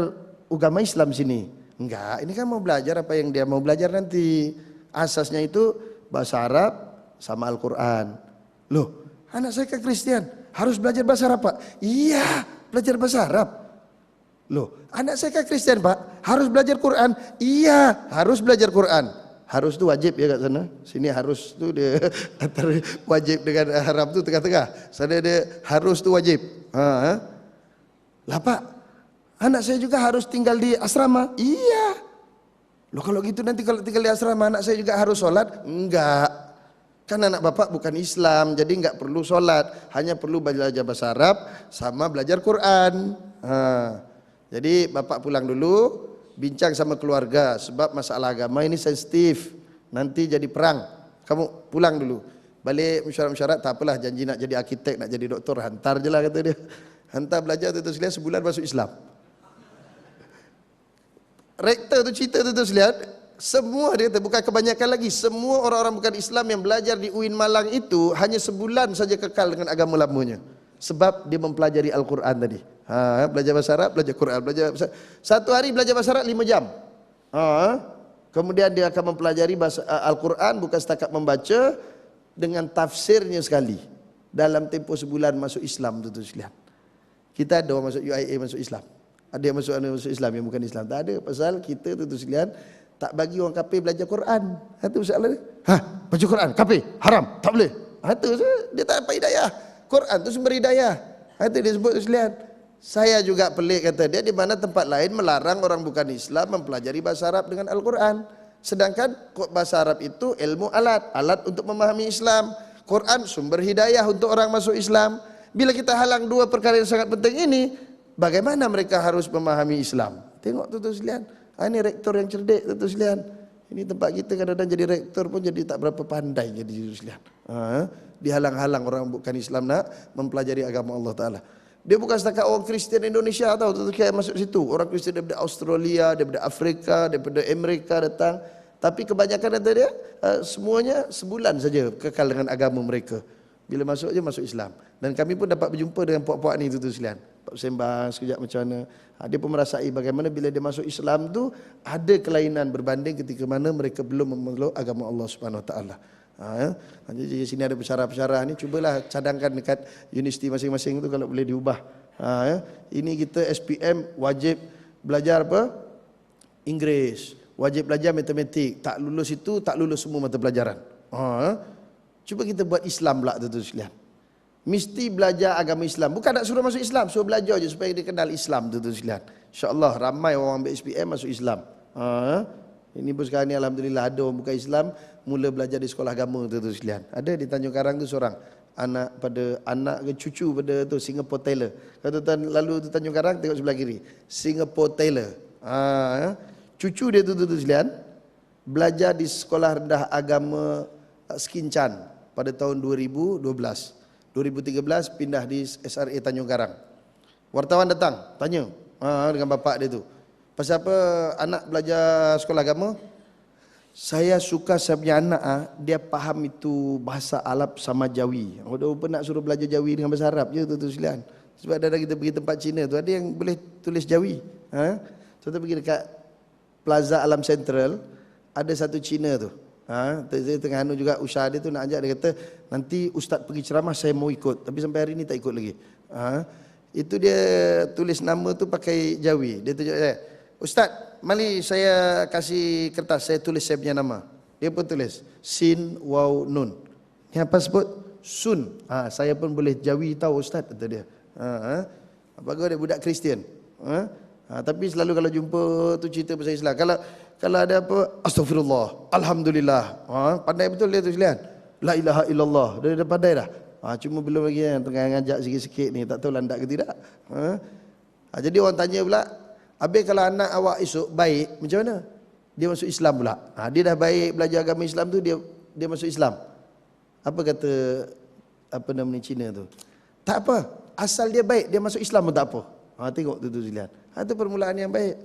agama Islam sini? Enggak, ini kan mau belajar apa yang dia mau belajar nanti. Asasnya itu bahasa Arab sama Al-Quran. Loh, anak saya kan Kristian, harus belajar bahasa Arab Pak? Iya, belajar bahasa Arab. Loh, anak saya kan Kristian Pak, harus belajar Quran? Iya, harus belajar Quran. Harus tu wajib ya kat sana. Sini harus tu dia antara wajib dengan haram tu tengah-tengah. Sana dia harus tu wajib. Lah Pak, anak saya juga harus tinggal di asrama? Iya. Loh kalau gitu nanti kalau tinggal di asrama anak saya juga harus solat? Enggak. Kan anak bapak bukan Islam, jadi enggak perlu solat. Hanya perlu belajar bahasa Arab sama belajar Quran. Jadi bapak pulang dulu, bincang sama keluarga. Sebab masalah agama ini sensitif. Nanti jadi perang. Kamu pulang dulu. Balik mesyuarat-mesyuarat, tak apalah, janji nak jadi arkitek, nak jadi doktor, hantar je lah kata dia. Hantar belajar tu sekalian, sebulan masuk Islam. Rektor tu cerita tu sekalian, semua dia kata, bukan kebanyakan lagi, semua orang-orang bukan Islam yang belajar di UIN Malang itu hanya sebulan saja kekal dengan agama lamanya. Sebab dia mempelajari Al-Quran tadi. Belajar bahasa Arab, belajar Quran, belajar bahasa. Satu hari belajar bahasa Arab 5 jam. Kemudian dia akan mempelajari bahasa Al-Quran, bukan setakat membaca, dengan tafsirnya sekali. Dalam tempoh sebulan masuk Islam tu sekalian. Kita ada orang masuk UIA masuk Islam. Ada yang masuk Islam yang bukan Islam. Tak ada, pasal kita tu sekalian tak bagi orang kafir belajar Quran. Itu masalah dia. Baca Quran, kafir, haram, tak boleh. Itu dia tak dapat hidayah. Quran tu sumber hidayah. Itu dia sebut tu sekalian. Saya juga pelik kata dia, di mana tempat lain melarang orang bukan Islam mempelajari bahasa Arab dengan Al-Quran. Sedangkan bahasa Arab itu ilmu alat untuk memahami Islam. Quran sumber hidayah untuk orang masuk Islam. Bila kita halang 2 perkara yang sangat penting ini, bagaimana mereka harus memahami Islam? Tengok tu sekalian. Ini rektor yang cerdik tu sekalian. Ini tempat kita kadang-kadang jadi rektor pun jadi tak berapa pandai jadi tu sekalian. Dihalang-halang orang bukan Islam nak mempelajari agama Allah Ta'ala. Dia bukan setakat orang Kristian Indonesia tahu tu kayak masuk situ. Orang Kristian daripada Australia, daripada Afrika, daripada Amerika datang. Tapi kebanyakan kata dia semuanya sebulan saja kekal dengan agama mereka. Bila masuk je masuk Islam. Dan kami pun dapat berjumpa dengan puak-puak ni tu sekalian. Pak sembang sekejap macam mana. Dia pun merasai bagaimana bila dia masuk Islam tu ada kelainan berbanding ketika mana mereka belum memeluk agama Allah Subhanahu Wa Taala. Jadi di sini ada pensyarah-pensyarah ni, cubalah cadangkan dekat universiti masing-masing tu kalau boleh diubah. Ini kita SPM wajib belajar apa? Inggeris, wajib belajar matematik. Tak lulus itu tak lulus semua mata pelajaran. Cuba kita buat Islam pula tu sekalian. mesti belajar agama Islam. Bukan nak suruh masuk Islam, suruh belajar je supaya dia kenal Islam tu sekalian. InsyaAllah ramai orang ambil SPM masuk Islam. Ini pun sekarang ni alhamdulillah ada orang bukan Islam mula belajar di sekolah agama tu sekalian. Ada di Tanjung Karang tu seorang anak ke cucu pada tu Singapore Tailor. Kalau tuan lalu tu Tanjung Karang tengok sebelah kiri, Singapore Tailor. Cucu dia tu sekalian belajar di sekolah rendah agama Skinchan pada tahun 2012. 2013 pindah di SRA Tanjung Karang. Wartawan datang tanya dengan bapak dia tu, pasal apa anak belajar sekolah agama? Saya suka saya punya anak dia faham itu bahasa Arab sama Jawi. Orang pun nak suruh belajar Jawi dengan bahasa Arab je tu sekalian. Sebab ada kita pergi tempat Cina tu ada yang boleh tulis Jawi. Contoh pergi dekat Plaza Alam Central ada satu Cina tu. Saya tengah anu juga usaha dia tu nak ajak, dia kata nanti ustaz pergi ceramah saya mau ikut, tapi sampai hari ni tak ikut lagi. Itu dia tulis nama tu pakai Jawi. Dia tunjuk saya, ustaz mari saya kasih kertas saya tulis saya punya nama. Dia pun tulis Sin Waw Nun. Ni apa sebut? Sun. Saya pun boleh Jawi tahu ustaz, kata dia. Bagus dia budak Kristian. Tapi selalu kalau jumpa tu cerita pasal Islam. Kalau ada apa, astagfirullah, alhamdulillah. Pandai betul dia tu sekalian. La ilaha illallah. Dia dah pandai dah. Cuma belum lagi yang tengah ngajak sikit-sikit ni, tak tahu landak ke tidak. Jadi orang tanya pula, habis kalau anak awak esok baik, macam mana? Dia masuk Islam pula. Dia dah baik belajar agama Islam tu, dia masuk Islam. Apa kata apa namanya Cina tu? Tak apa, asal dia baik, dia masuk Islam pun tak apa. Tengok tu sekalian. Itu permulaan yang baik.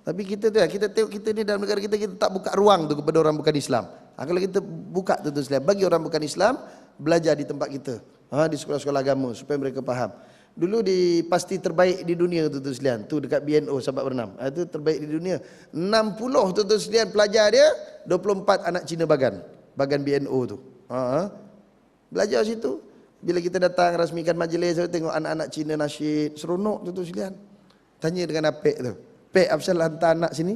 Tapi kita tu kita tengok kita ni dalam negara kita tak buka ruang tu kepada orang bukan Islam. Kalau kita buka tu sekalian, bagi orang bukan Islam belajar di tempat kita, di sekolah-sekolah agama supaya mereka faham. Dulu di pasti terbaik di dunia tu sekalian, tu dekat BNO Sabak Bernam. Itu terbaik di dunia. 60 tu sekalian pelajar dia, 24 anak Cina bagan BNO tu. Belajar situ. Bila kita datang rasmikan majlis, saya tengok anak-anak Cina nasyid, seronok tu sekalian. Tanya dengan Apek tu, Pek, Afsal hantar anak sini.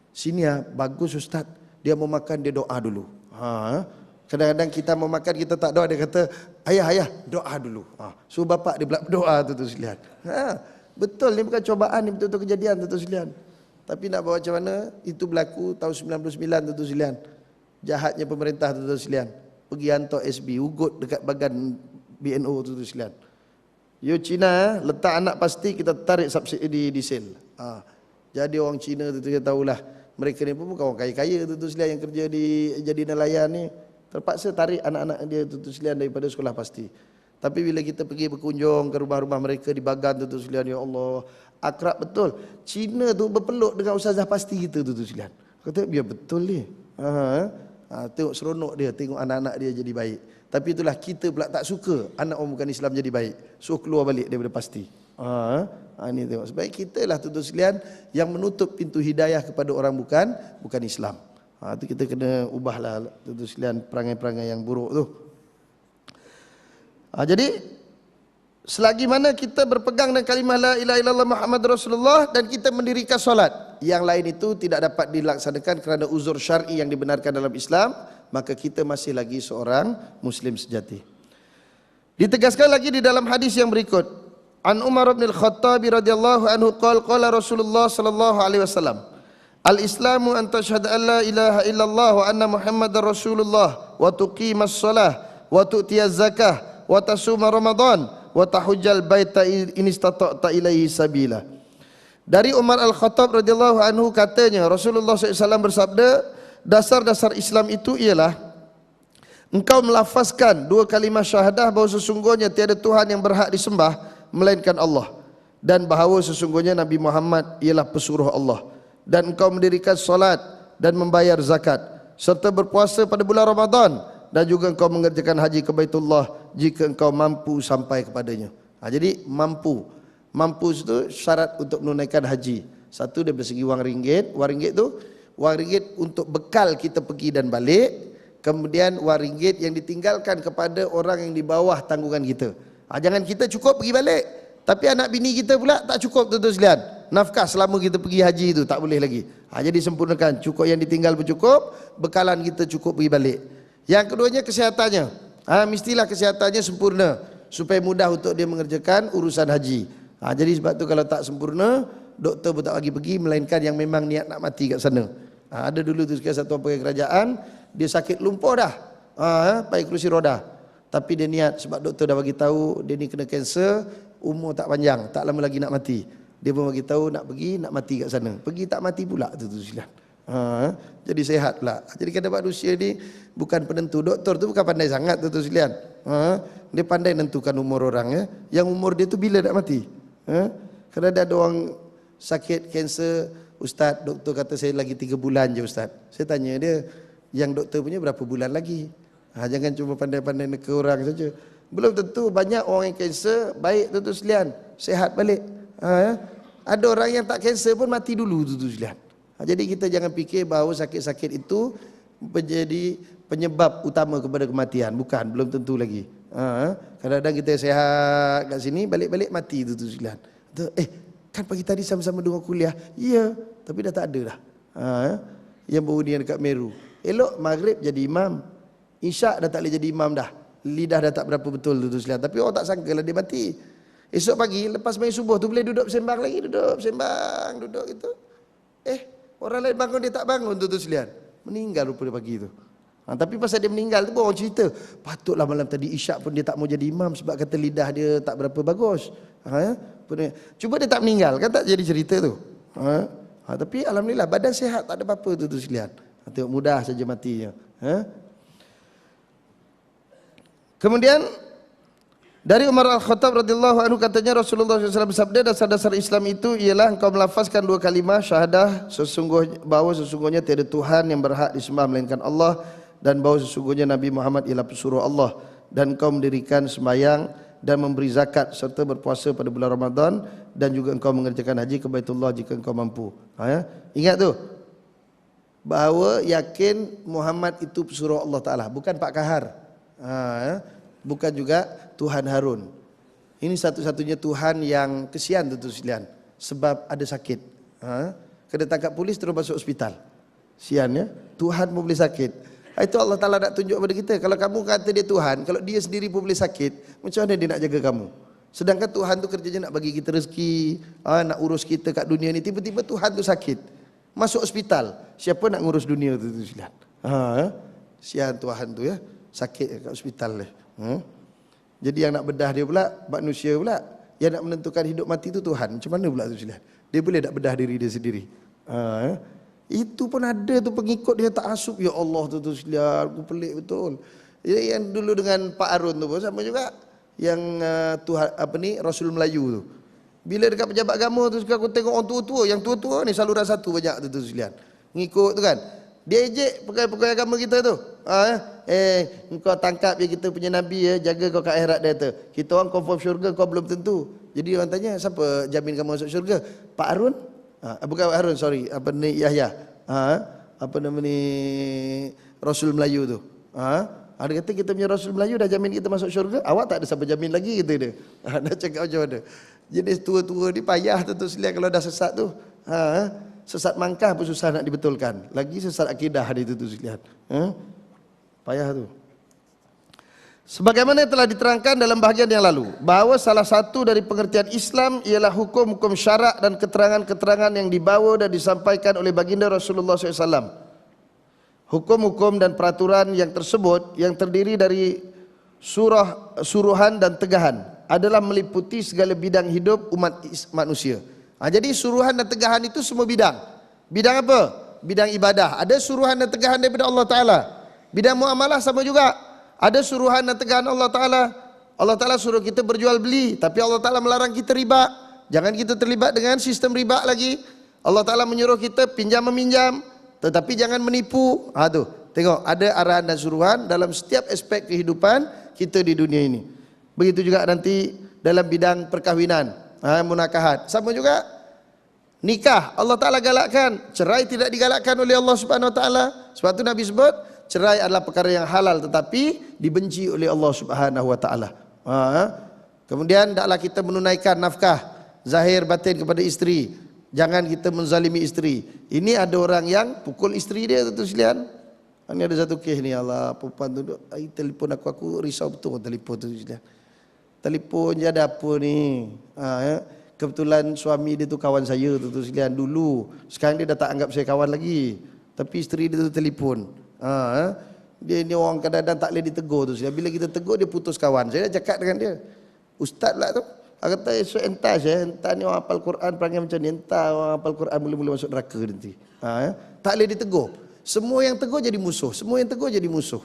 Sini bagus ustaz. Dia mau makan, dia doa dulu. Kadang-kadang kita mau makan, kita tak doa. Dia kata, ayah, doa dulu. So bapak dia pula berdoa tu sekalian. Betul, ni bukan cobaan, ni betul-betul kejadian tu sekalian. Tapi nak bawa macam mana, itu berlaku tahun 99 tu sekalian. Jahatnya pemerintah tu sekalian. Pergi hantar SB, ugut dekat bagan BNO tu sekalian. You Cina, letak anak pasti kita tarik subsidi diesel. Jadi orang Cina tu dia tahulah, mereka ni pun bukan orang kaya-kaya tu sekalian yang kerja jadi nelayan ni. Terpaksa tarik anak-anak dia tu sekalian daripada sekolah pasti. Tapi bila kita pergi berkunjung ke rumah-rumah mereka di bagan tu sekalian, ya Allah, akrab betul. Cina tu berpeluk dengan ustazah pasti kita tu sekalian. Kata biar betul ni. Tengok seronok dia, tengok anak-anak dia jadi baik. Tapi itulah kita pula tak suka anak orang bukan Islam jadi baik. So keluar balik daripada pasti. Ini tengok. Sebab kita lah tuan-tuan sekalian yang menutup pintu hidayah kepada orang bukan Islam. Itu kita kena ubahlah tuan-tuan sekalian perangai-perangai yang buruk tu. Jadi selagi mana kita berpegang dengan kalimah la ilaha illallah Muhammad Rasulullah dan kita mendirikan solat, yang lain itu tidak dapat dilaksanakan kerana uzur syar'i yang dibenarkan dalam Islam, maka kita masih lagi seorang muslim sejati. Ditegaskan lagi di dalam hadis yang berikut, An Umar bin Al-Khattab radhiyallahu anhu qala Rasulullah sallallahu alaihi wasallam, Al-Islamu an tashhadu an la ilaha illallah wa anna Muhammadar Rasulullah wa tuqimas shalah wa tu'tiyaz zakah wa tasuma Ramadan wa tahujjal baita in istata'ta ilaihi sabila. Dari Umar Al-Khattab radhiyallahu anhu katanya, Rasulullah SAW bersabda, dasar-dasar Islam itu ialah engkau melafazkan dua kalimah syahadah bahawa sesungguhnya tiada Tuhan yang berhak disembah melainkan Allah, dan bahawa sesungguhnya Nabi Muhammad ialah pesuruh Allah, dan engkau mendirikan solat dan membayar zakat serta berpuasa pada bulan Ramadan, dan juga engkau mengerjakan haji ke Baitullah jika engkau mampu sampai kepadanya. Jadi mampu itu syarat untuk menunaikan haji. Satu dari segi wang ringgit untuk bekal kita pergi dan balik. Kemudian wang ringgit yang ditinggalkan kepada orang yang di bawah tanggungan kita. Jangan kita cukup pergi balik, tapi anak bini kita pula tak cukup tuan-tuan sekalian. Nafkah selama kita pergi haji itu tak boleh lagi. Jadi sempurnakan, cukup yang ditinggal pun cukup, bekalan kita cukup pergi balik. Yang keduanya kesehatannya. Mestilah kesehatannya sempurna supaya mudah untuk dia mengerjakan urusan haji. Jadi sebab tu kalau tak sempurna, doktor pun tak bagi pergi, melainkan yang memang niat nak mati kat sana. Ada dulu tu sekali satu pegawai kerajaan, dia sakit lumpuh dah, pakai kerusi roda, tapi dia niat sebab doktor dah bagi tahu dia ni kena kanser, umur tak panjang, tak lama lagi nak mati. Dia pun bagi tahu nak pergi, nak mati kat sana. Pergi tak mati pula tu sekalian. Jadi sehat pula. Jadi kadang manusia ni bukan penentu. Doktor tu bukan pandai sangat tu sekalian. Dia pandai menentukan umur orang ya. Yang umur dia tu bila nak mati. Kadang ada orang sakit kanser, ustaz, doktor kata saya lagi 3 bulan je ustaz. Saya tanya dia, yang doktor punya berapa bulan lagi? Jangan cuma pandai-pandai neka orang saja. Belum tentu, banyak orang yang kanser baik tu sekalian, sehat balik. Ada orang yang tak kanser pun mati dulu tu sekalian. Jadi kita jangan fikir bahawa sakit-sakit itu menjadi penyebab utama kepada kematian. Bukan, belum tentu lagi. Kadang-kadang kita sehat kat sini, balik-balik mati tu sekalian. Kan pagi tadi sama-sama dengar kuliah. Ya, tapi dah tak ada dah. Yang baru ni dekat Meru. Elok maghrib jadi imam. Isyak dah tak boleh jadi imam dah. Lidah dah tak berapa betul tu sekalian. Tapi orang tak sangka lah dia mati. Esok pagi lepas main subuh tu boleh duduk bersembang lagi. Duduk bersembang, duduk gitu. Orang lain bangun dia tak bangun tu sekalian. Meninggal rupa dia pagi tu. Tapi pasal dia meninggal tu orang cerita, patutlah malam tadi isyak pun dia tak mau jadi imam sebab kata lidah dia tak berapa bagus. Cuba dia tak meninggal, kan tak jadi cerita tu. Tapi alhamdulillah badan sihat, tak ada apa-apa tu sekalian. Tengok mudah saja matinya. Kemudian dari Umar Al-Khattab radhiyallahu anhu katanya Rasulullah SAW bersabda, dasar-dasar Islam itu ialah engkau melafazkan 2 kalimah syahadah, sesungguhnya tiada Tuhan yang berhak disembah melainkan Allah, dan bahawa sesungguhnya Nabi Muhammad ialah pesuruh Allah, dan engkau mendirikan sembahyang dan memberi zakat serta berpuasa pada bulan Ramadan, dan juga engkau mengerjakan haji ke Baitullah jika engkau mampu. Ingat tu, bahawa yakin Muhammad itu pesuruh Allah Ta'ala, bukan Pak Kahar, bukan juga Tuhan Harun. Ini satu-satunya Tuhan yang kesian tu sekalian, sebab ada sakit. Kena tangkap polis terus masuk hospital. Sian ya, Tuhan pun boleh sakit. Itu Allah Ta'ala nak tunjuk kepada kita. Kalau kamu kata dia Tuhan, kalau dia sendiri pun boleh sakit, macam mana dia nak jaga kamu? Sedangkan Tuhan tu kerjanya nak bagi kita rezeki, nak urus kita kat dunia ni. Tiba-tiba Tuhan tu sakit, masuk hospital. Siapa nak ngurus dunia tu sekalian? Sian Tuhan tu ya, sakit kat hospital lah. Jadi yang nak bedah dia pula manusia pula. Yang nak menentukan hidup mati tu Tuhan. Macam mana pula tu sekalian? Dia boleh tak bedah diri dia sendiri? Itu pun ada tu pengikut dia tak asup. Ya Allah tu sekalian, aku pelik betul. Yang dulu dengan Pak Harun tu pun sama juga. Yang Tuhan Rasul Melayu tu. Bila dekat pejabat agama tu aku tengok orang tua-tua, yang tua-tua ni saluran 1 banyak tu sekalian. Ngikut tu kan. Dia ejek pegawai agama kita tu. Kau tangkap je kita punya Nabi ya, jaga kau kat akhirat dia tu. Kita orang confirm syurga, kau belum tentu. Jadi orang tanya, siapa jamin kamu masuk syurga? Pak Harun? Bukan Pak Harun, sorry. Yahya. Apa nama ni, Rasul Melayu tu. Ada kata kita punya Rasul Melayu dah jamin kita masuk syurga. Awak tak ada siapa jamin lagi kata dia. Nak cakap macam mana? Jadi tua-tua ni payah tu sekalian kalau dah sesat tu. Sesat mangkah pun susah nak dibetulkan. Lagi sesat akidah dia tu sekalian. Payah tu. Sebagaimana telah diterangkan dalam bahagian yang lalu, bahawa salah satu dari pengertian Islam ialah hukum-hukum syarak dan keterangan-keterangan yang dibawa dan disampaikan oleh baginda Rasulullah SAW. Hukum-hukum dan peraturan yang tersebut yang terdiri dari suruhan dan tegahan adalah meliputi segala bidang hidup umat manusia. Jadi suruhan dan tegahan itu semua bidang. Bidang apa? Bidang ibadah. Ada suruhan dan tegahan daripada Allah Ta'ala. Bidang muamalah sama juga. Ada suruhan dan tegahan Allah Ta'ala. Allah Ta'ala suruh kita berjual beli, tapi Allah Ta'ala melarang kita riba. Jangan kita terlibat dengan sistem riba lagi. Allah Ta'ala menyuruh kita pinjam meminjam, tetapi jangan menipu. Tu, tengok ada arahan dan suruhan dalam setiap aspek kehidupan kita di dunia ini. Begitu juga nanti dalam bidang perkahwinan, munakahat. Sama juga nikah. Allah Ta'ala galakkan, cerai tidak digalakkan oleh Allah Subhanahu Wa Ta'ala. Sebab tu Nabi sebut cerai adalah perkara yang halal tetapi dibenci oleh Allah Subhanahu Wa Ta'ala. Kemudian hendaklah kita menunaikan nafkah zahir batin kepada isteri. Jangan kita menzalimi isteri. Ini ada orang yang pukul isteri dia tu sekalian. Ini ada satu kes ni, Allah, perempuan tu duk, telefon aku risau betul telefon tu. Telefon je ada apa ni? Kebetulan suami dia tu kawan saya tu sekalian dulu. Sekarang dia dah tak anggap saya kawan lagi. Tapi isteri dia tu telefon. Dia ni orang kadang-kadang tak boleh ditegur tu. Bila kita tegur dia putus kawan. Saya dah cakap dengan dia. Ustaz pula tu. Dia kata esok entas entas ni orang hafal Quran perangai macam ni. Entas orang hafal Quran mula-mula masuk neraka nanti. Tak boleh ditegur. Semua yang tegur jadi musuh. Semua yang tegur jadi musuh.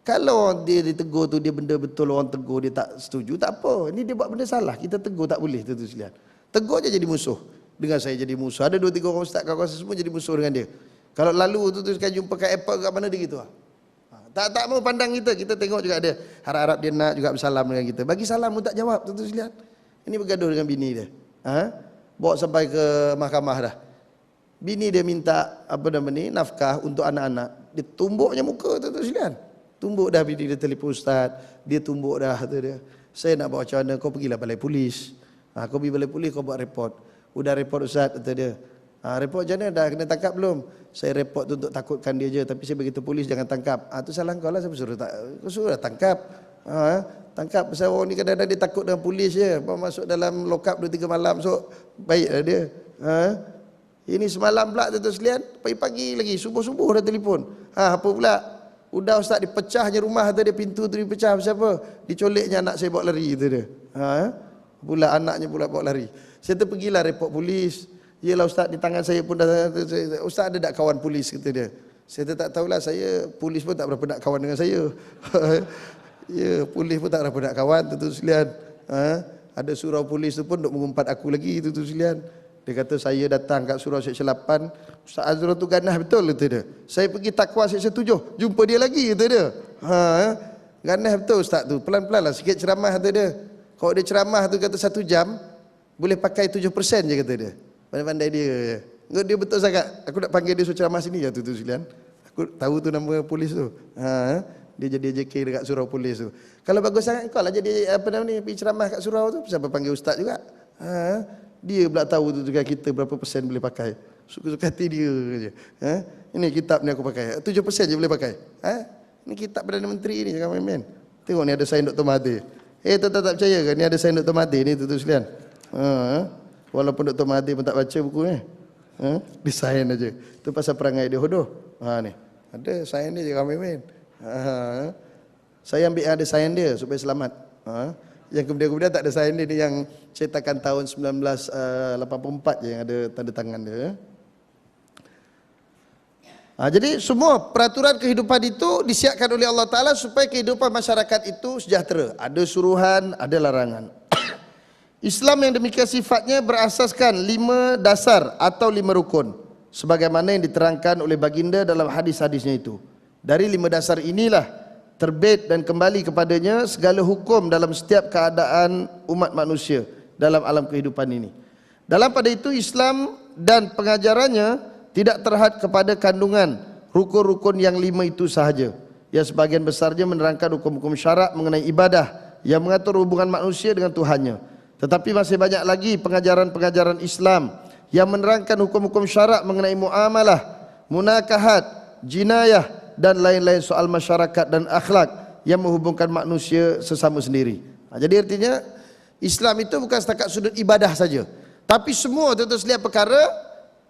Kalau dia ditegur tu dia benda betul, orang tegur dia tak setuju, tak apa. Ini dia buat benda salah, kita tegur tak boleh tu sekalian. Tegur je jadi musuh. Dengan saya jadi musuh. Ada 2-3 orang ustaz kawan-kawan semua jadi musuh dengan dia. Kalau lalu tu sekali jumpa kat airport kat mana dia gitu lah. Tak mau pandang kita tengok juga dia. Harap-harap dia nak juga bersalam dengan kita. Bagi salam pun tak jawab tu sekalian. Ini bergaduh dengan bini dia. Bawa sampai ke mahkamah dah. Bini dia minta nafkah untuk anak-anak. Dia tumbuknya muka tu sekalian. Tumbuk dah bini dia telefon ustaz. Dia tumbuk dah tu dia. Saya nak buat macam mana? Kau pergilah balai polis. Kau pergi balai polis kau buat report. Udah report ustaz kata dia. Report macam mana? Dah kena tangkap belum? Saya report tu untuk takutkan dia je. Tapi saya beritahu polis jangan tangkap. Tu salah kau lah. Siapa suruh kau suruh dah tangkap. Tangkap pasal orang ni kadang-kadang dia takut dengan polis je. Masuk dalam lock up 2-3 malam. So baiklah dia. Ini semalam pula tu sekalian. Pagi-pagi lagi. Subuh-subuh dah telefon. Apa pula? Udah ustaz dipecahnya rumah tu dia, pintu tu dipecah. Siapa? Dicoleknya anak saya bawa lari tu dia. Pula anaknya pula bawa lari. Saya tu pergilah report polis. Yelah ustaz di tangan saya pun dah. Ustaz ada tak kawan polis kata dia. Saya tak tahulah, saya polis pun tak berapa nak kawan dengan saya. Ya, polis pun tak berapa nak kawan tu sekalian. Ada surau polis tu pun duk mengumpat aku lagi tu sekalian. Dia kata saya datang kat surau Seksyen 8, Ustaz Azrul tu ganas betul kata dia. Saya pergi takwa Seksyen 7, jumpa dia lagi kata dia. Ganas betul ustaz tu. Pelan-pelan lah sikit ceramah kata dia. Kalau dia ceramah tu kata 1 jam, boleh pakai 7% je kata dia. Pandai-pandai dia. Dia betul sangat. Aku nak panggil dia suruh ceramah sini je tu sekalian. Aku tahu tu nama polis tu. Dia jadi JK dekat surau polis tu. Kalau bagus sangat kau lah jadi pergi ceramah kat surau tu. Siapa panggil ustaz juga. Dia pula tahu tu juga kita berapa persen boleh pakai. Suka-suka hati dia je. Ini kitab ni aku pakai. 7% je boleh pakai. Ini kitab Perdana Menteri ni, jangan main-main. Tengok ni ada sign Dr. Mahathir. Tuan tak percaya ke? Ni ada sign Dr. Mahathir ni tuan-tuan sekalian. Walaupun Dr. Mahathir pun tak baca buku ni. Dia sign aja. Itu pasal perangai dia hodoh. Ni. Ada sign dia, jangan main-main. Saya ambil yang ada sign dia supaya selamat. Yang kemudian tak ada sign dia ni, yang cetakan tahun 1984 je yang ada tanda tangan dia. Jadi semua peraturan kehidupan itu disiapkan oleh Allah Ta'ala supaya kehidupan masyarakat itu sejahtera. Ada suruhan, ada larangan. Islam yang demikian sifatnya berasaskan 5 dasar atau 5 rukun, sebagaimana yang diterangkan oleh baginda dalam hadis-hadisnya itu. Dari 5 dasar inilah terbit dan kembali kepadanya segala hukum dalam setiap keadaan umat manusia dalam alam kehidupan ini. Dalam pada itu Islam dan pengajarannya tidak terhad kepada kandungan rukun-rukun yang 5 itu sahaja. Yang sebagian besarnya menerangkan hukum-hukum syarak mengenai ibadah yang mengatur hubungan manusia dengan Tuhannya. Tetapi masih banyak lagi pengajaran-pengajaran Islam yang menerangkan hukum-hukum syarak mengenai muamalah, munakahat, jinayah dan lain-lain soal masyarakat dan akhlak yang menghubungkan manusia sesama sendiri. Jadi artinya Islam itu bukan setakat sudut ibadah saja, tapi semua tentu selihat perkara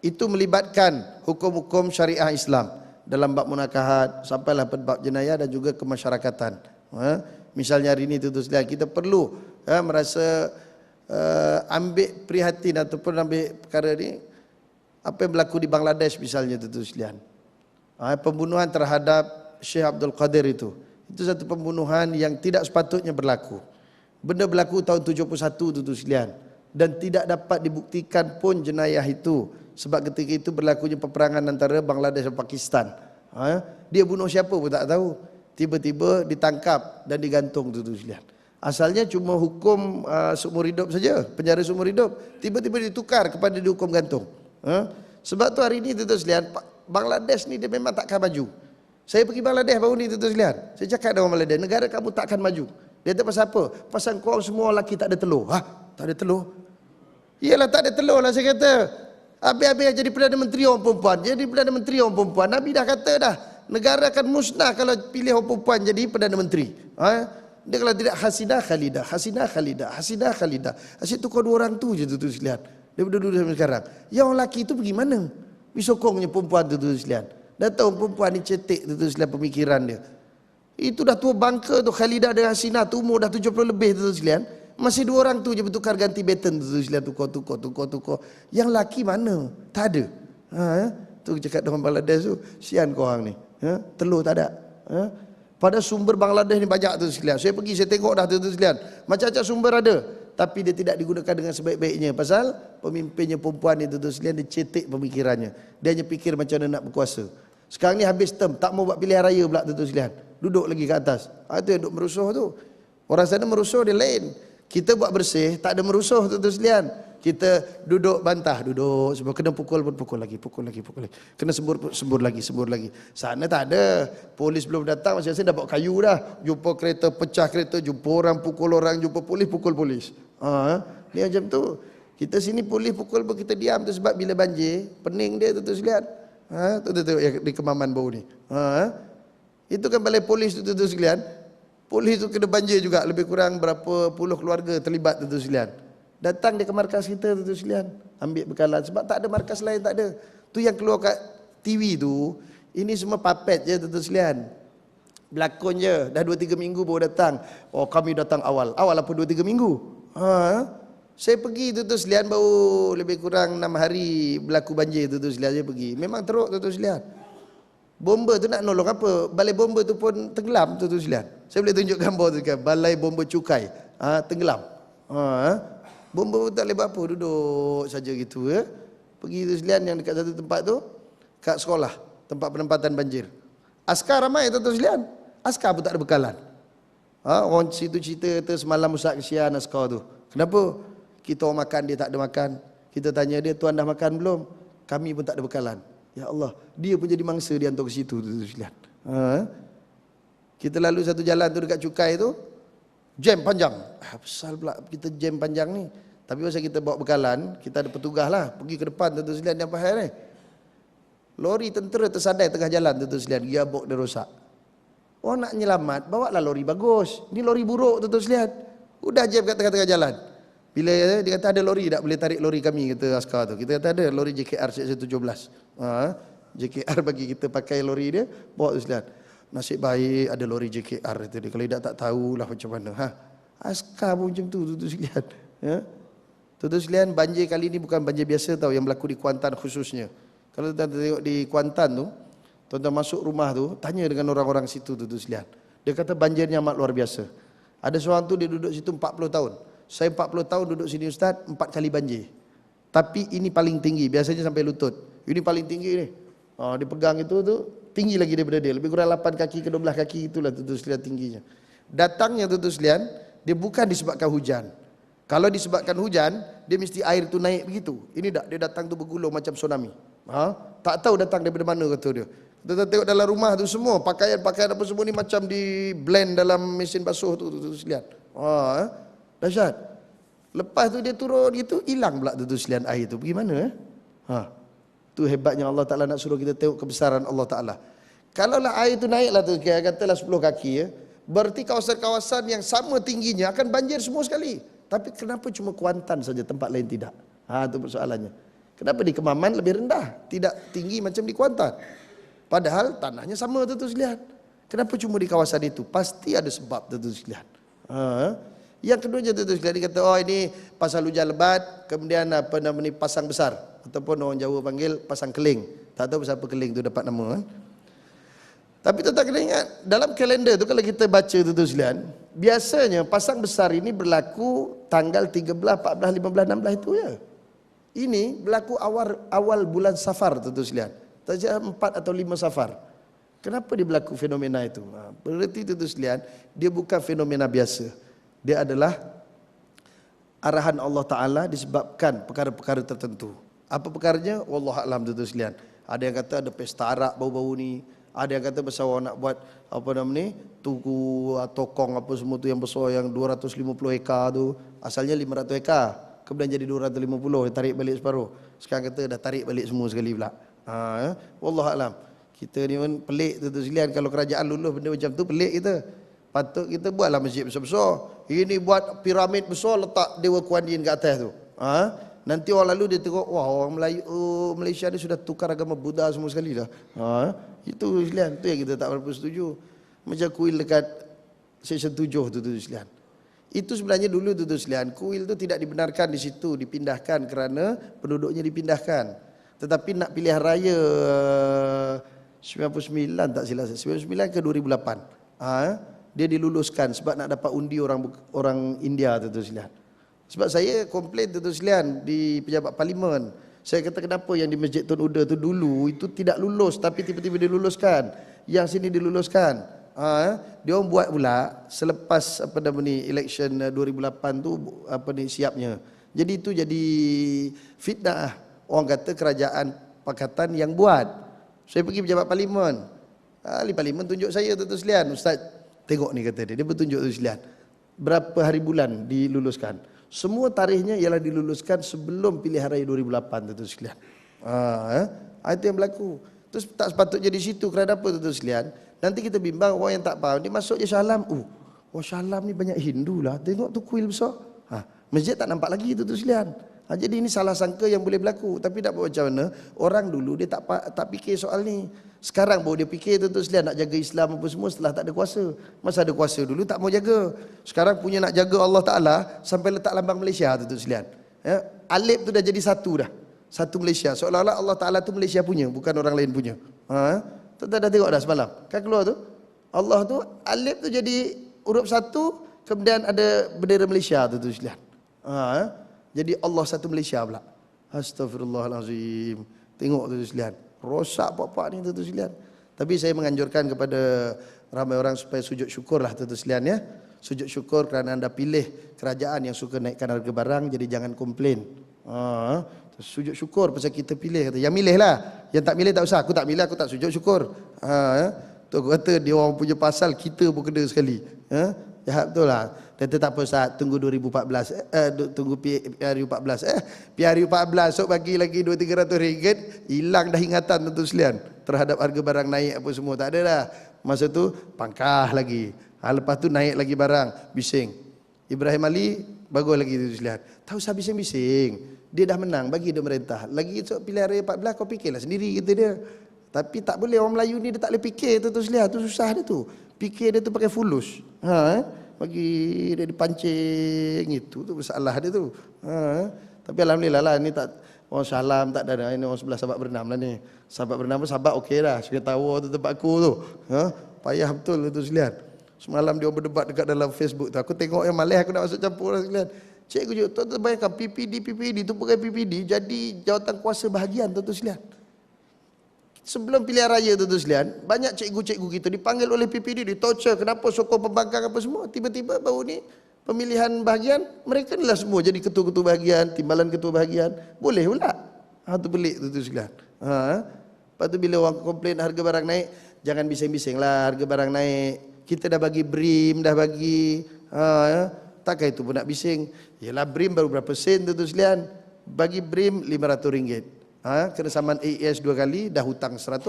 itu melibatkan hukum-hukum syariah Islam dalam bab munakahat sampailah bab jenayah dan juga kemasyarakatan. Misalnya hari ini tentu selihat kita perlu merasa ambil prihatin ataupun ambil perkara ni apa yang berlaku di Bangladesh misalnya tentu selihat. Pembunuhan terhadap Syekh Abdul Qadir itu satu pembunuhan yang tidak sepatutnya berlaku. Benda berlaku tahun 71 tentu sekalian dan tidak dapat dibuktikan pun jenayah itu, sebab ketika itu berlakunya peperangan antara Bangladesh dan Pakistan. Dia bunuh siapa pun tak tahu. Tiba-tiba ditangkap dan digantung tentu sekalian. Asalnya cuma hukum seumur hidup saja, penjara seumur hidup, tiba-tiba ditukar kepada dihukum gantung. Sebab tu hari ini tentu sekalian Bangladesh ni dia memang takkan maju. Saya pergi Bangladesh baru ni tentu sekalian. Saya cakap dengan orang Bangladesh, negara kamu takkan maju. Dia kata pasal apa? Pasal kau semua lelaki tak ada telur. Tak ada telur? Iyalah tak ada telur lah saya kata. Habis-habis jadi Perdana Menteri orang perempuan. Jadi Perdana Menteri orang perempuan. Nabi dah kata dah, Negara akan musnah kalau pilih orang perempuan jadi Perdana Menteri. Dia kalau tidak Hasinah Khalidah, Hasinah Khalidah, Hasinah Khalidah. Asyik tukar dua orang tu je tu sekalian. Daripada dulu sampai sekarang. Yang lelaki tu pergi mana? Disokongnya perempuan tu sekalian. Dah tahu perempuan ni cetek tu sekalian pemikiran dia. Itu dah tua bangka tu Khalidah dengan Hasinah tu umur dah 70 lebih tu sekalian. Masih dua orang tu je bertukar ganti baton tu sekalian, tukar. Yang lelaki mana? Tak ada. Tu cakap dengan Bangladesh tu, sian korang ni. Telur tak ada. Pada sumber Bangladesh ni banyak tu sekalian. Saya pergi saya tengok dah tu sekalian. Macam-macam sumber ada, tapi dia tidak digunakan dengan sebaik-baiknya. Pasal pemimpinnya perempuan itu tu sekalian, dia cetek pemikirannya. Dia hanya fikir macam mana nak berkuasa. Sekarang ni habis term, tak mau buat pilihan raya pula tu sekalian. Duduk lagi ke atas. Itu yang duduk merusuh tu. Orang sana merusuh dia lain. Kita buat bersih, tak ada merusuh tu sekalian. Kita duduk bantah, duduk sebab kena pukul pun pukul lagi. Kena sembur lagi. Sana tak ada. Polis belum datang, masing-masing dah bawa kayu dah. Jumpa kereta, pecah kereta, jumpa orang pukul orang, jumpa polis pukul polis. Ni macam tu. Kita sini polis pukul pun kita diam tu sebab bila banjir, pening dia tu sekalian. Tu yang di Kemaman bau ni. Itu kan balai polis tu sekalian. Polis tu kena banjir juga, lebih kurang berapa puluh keluarga terlibat tu sekalian. Datang dia ke markas kita tu sekalian, ambil bekalan sebab tak ada markas lain, tak ada. Tu yang keluar kat TV tu, ini semua papet je tu sekalian. Berlakon je, dah 2-3 minggu baru datang. Oh kami datang awal. Awal apa 2-3 minggu? Saya pergi tu sekalian baru lebih kurang 6 hari berlaku banjir tu sekalian saya pergi. Memang teruk tu sekalian. Bomba tu nak nolong apa? Balai bomba tu pun tenggelam tu sekalian. Saya boleh tunjuk gambar tu kan, balai bomba cukai. Tenggelam. Bomba pun tak boleh buat apa, duduk saja gitu ya. Pergi tu sekalian yang dekat satu tempat tu, kat sekolah, tempat penempatan banjir. Askar ramai tu sekalian. Askar pun tak ada bekalan. Orang situ cerita kata semalam Ustaz kesian askar tu. Kenapa? Kita orang makan, dia tak ada makan. Kita tanya dia, tuan dah makan belum? Kami pun tak ada bekalan. Ya Allah, dia pun jadi mangsa dia hantar ke situ tu sekalian. Kita lalu satu jalan tu dekat Cukai tu, jam panjang. Pasal pula kita jam panjang ni. Tapi pasal kita bawa bekalan, kita ada petugas lah. Pergi ke depan tu sekalian yang pahal ni. Lori tentera tersadai tengah jalan tu sekalian. Gearbox dia rosak. Oh nak nyelamat, bawa lah lori bagus. Ni lori buruk tu sekalian. Udah jam kat tengah-tengah jalan. Bila dia kata ada lori, tak boleh tarik lori kami, kata askar tu. Kita kata ada lori JKR 17. JKR bagi kita pakai lori dia, bawa tu sekalian. Nasib baik ada lori JKR itu dia. Kalau tidak tak tahulah macam mana. Askar pun macam tu sekalian. Tu sekalian, banjir kali ni bukan banjir biasa tau yang berlaku di Kuantan khususnya. Kalau tuan tengok di Kuantan tu, tuan masuk rumah tu, tanya dengan orang-orang situ tu sekalian. Dia kata banjirnya amat luar biasa. Ada seorang tu dia duduk situ 40 tahun. Saya 40 tahun duduk sini Ustaz, 4 kali banjir. Tapi ini paling tinggi, biasanya sampai lutut. Ini paling tinggi ni. Dia pegang itu tu, tinggi lagi daripada dia. Lebih kurang 8 kaki ke 12 kaki itulah tu sekalian tingginya. Datangnya tu sekalian, dia bukan disebabkan hujan. Kalau disebabkan hujan, dia mesti air tu naik begitu. Ini tak, dia datang tu bergulung macam tsunami. Tak tahu datang daripada mana kata dia. Kita tengok dalam rumah tu semua, pakaian-pakaian apa semua ni macam di blend dalam mesin basuh tu sekalian. Dahsyat. Lepas tu dia turun gitu, hilang pula tu sekalian air tu. Pergi mana? Tu hebatnya Allah Ta'ala nak suruh kita tengok kebesaran Allah Ta'ala. Kalaulah air tu naiklah tu, katalah 10 kaki ya, berarti kawasan-kawasan yang sama tingginya akan banjir semua sekali. Tapi kenapa cuma Kuantan saja, tempat lain tidak? Itu persoalannya. Kenapa di Kemaman lebih rendah, tidak tinggi macam di Kuantan? Padahal tanahnya sama tu sekalian. Kenapa cuma di kawasan itu? Pasti ada sebab tu sekalian. Yang kedua je tu sekalian, dia kata ini pasal hujan lebat, kemudian apa namanya pasang besar, ataupun orang Jawa panggil pasang keling. Tak tahu siapa keling tu dapat nama kan. Tapi tetap kena ingat, dalam kalender tu kalau kita baca tu sekalian, biasanya pasang besar ini berlaku tanggal 13, 14, 15, 16 itu ya. Ini berlaku awal bulan Safar tu sekalian. Saja 4 atau 5 Safar. Kenapa dia berlaku fenomena itu? Berarti itu sekalian, dia bukan fenomena biasa. Dia adalah arahan Allah Ta'ala disebabkan perkara-perkara tertentu. Apa perkaranya? Wallahualam tu sekalian. Ada yang kata ada pesta arak bau-bau ni. Ada yang kata besar orang nak buat apa nama ni, tugu tokong apa semua tu yang besar yang 250 hektar tu. Asalnya 500 hektar. Kemudian jadi 250, dia tarik balik separuh. Sekarang kata dah tarik balik semua sekali pula. Wallahualam. Kita ni pun pelik tuan-tuan sekalian, kalau kerajaan luluh benda macam tu pelik kita. Patut kita buatlah masjid besar-besar. Ini buat piramid besar letak Dewa Kuan Yin kat atas tu. Nanti orang lalu dia tengok, wah orang Melayu, Malaysia ni sudah tukar agama Buddha semua sekali dah. Itu sekalian, tu yang kita tak berapa setuju. Macam kuil dekat Seksyen 7 tu tuan sekalian. Itu sebenarnya dulu tuan sekalian, kuil tu tidak dibenarkan di situ, dipindahkan kerana penduduknya dipindahkan. Tetapi nak pilihan raya 99 tak silap saya, 99 ke 2008. Dia diluluskan sebab nak dapat undi orang India tuan sekalian. Sebab saya komplain tuan sekalian di pejabat parlimen. Saya kata kenapa yang di Masjid Tun Uda tu dulu itu tidak lulus tapi tiba-tiba diluluskan. Yang sini diluluskan. Dia orang buat pula selepas election 2008 tu siapnya. Jadi itu jadi fitnah. Orang kata kerajaan pakatan yang buat. Saya pergi pejabat parlimen. Ahli parlimen tunjuk saya tuan sekalian, ustaz tengok ni kata dia bertunjuk tu sekalian. Berapa hari bulan diluluskan? Semua tarikhnya ialah diluluskan sebelum pilihan raya 2008 tu sekalian. Itu yang berlaku. Terus tak sepatutnya di situ kerana apa tu sekalian? Nanti kita bimbang orang yang tak faham. Dia masuk je Shah Alam. Shah Alam ni banyak Hindu lah. Tengok tu kuil besar. Masjid tak nampak lagi tu sekalian. Jadi ini salah sangka yang boleh berlaku. Tapi tak buat macam mana? Orang dulu dia tak fikir soal ni. Sekarang baru dia fikir tu sekalian nak jaga Islam apa semua setelah tak ada kuasa. Masa ada kuasa dulu tak mau jaga. Sekarang punya nak jaga Allah Ta'ala sampai letak lambang Malaysia tu sekalian. Alif tu dah jadi satu dah. Satu Malaysia. Seolah-olah Allah Ta'ala tu Malaysia punya, bukan orang lain punya. Tuan-tuan dah tengok dah semalam. Kan keluar tu? Allah tu, alif tu jadi huruf satu, kemudian ada bendera Malaysia tu sekalian. Jadi Allah satu Malaysia pula. Astaghfirullahalazim. Tengok tu sekalian. Rosak pak-pak ni tu sekalian. Tapi saya menganjurkan kepada ramai orang supaya sujud syukur lah tu sekalian ya. Sujud syukur kerana anda pilih kerajaan yang suka naikkan harga barang, jadi jangan komplain. Sujud syukur pasal kita pilih. Kata, yang milih lah. Yang tak milih tak usah. Aku tak milih, aku tak sujud syukur. Tu aku kata dia orang punya pasal, kita pun kena sekali. Jahat betul lah. Kata tak apa Ustaz, tunggu 2014. Tunggu PRU14. PRU14 esok bagi lagi 200-300 ringgit, hilang dah ingatan tentu sekalian terhadap harga barang naik apa semua. Tak ada dah. Masa tu pangkah lagi. Lepas tu naik lagi barang, bising. Ibrahim Ali bagus lagi tentu sekalian. Tak usah bising-bising. Dia dah menang, bagi dia merintah. Lagi esok pilihan raya 14 kau fikirlah sendiri kata dia. Tapi tak boleh, orang Melayu ni dia tak boleh fikir tu sekalian. Tu susah dia tu. Fikir dia tu pakai fulus. Bagi dia dipancing itu tu masalah dia tu. Tapi alhamdulillah lah ni tak orang Salam tak ada, ini orang sebelah sahabat berenam lah ni. Sahabat berenam pun sahabat okey dah. Saya tahu tu tempat aku tu. Payah betul tu sekalian. Semalam dia berdebat dekat dalam Facebook tu. Aku tengok yang malas aku nak masuk campur lah sekalian. Cikgu je, tuan-tuan bayangkan PPD tu pakai PPD jadi jawatan kuasa bahagian tu sekalian. Sebelum pilihan raya tu sekalian, banyak cikgu-cikgu kita dipanggil oleh PPD, ditorture, kenapa sokong pembangkang apa semua. Tiba-tiba baru ni pemilihan bahagian, mereka ni lah semua jadi ketua-ketua bahagian, timbalan ketua bahagian. Boleh pula. Tu pelik tu sekalian. Lepas tu bila orang komplain harga barang naik, jangan bising-bising lah harga barang naik. Kita dah bagi BRIM, dah bagi takkan itu pun nak bising. Yelah BRIM baru berapa sen tu sekalian. Bagi BRIM RM500. Kena saman AES 2 kali, dah hutang 100.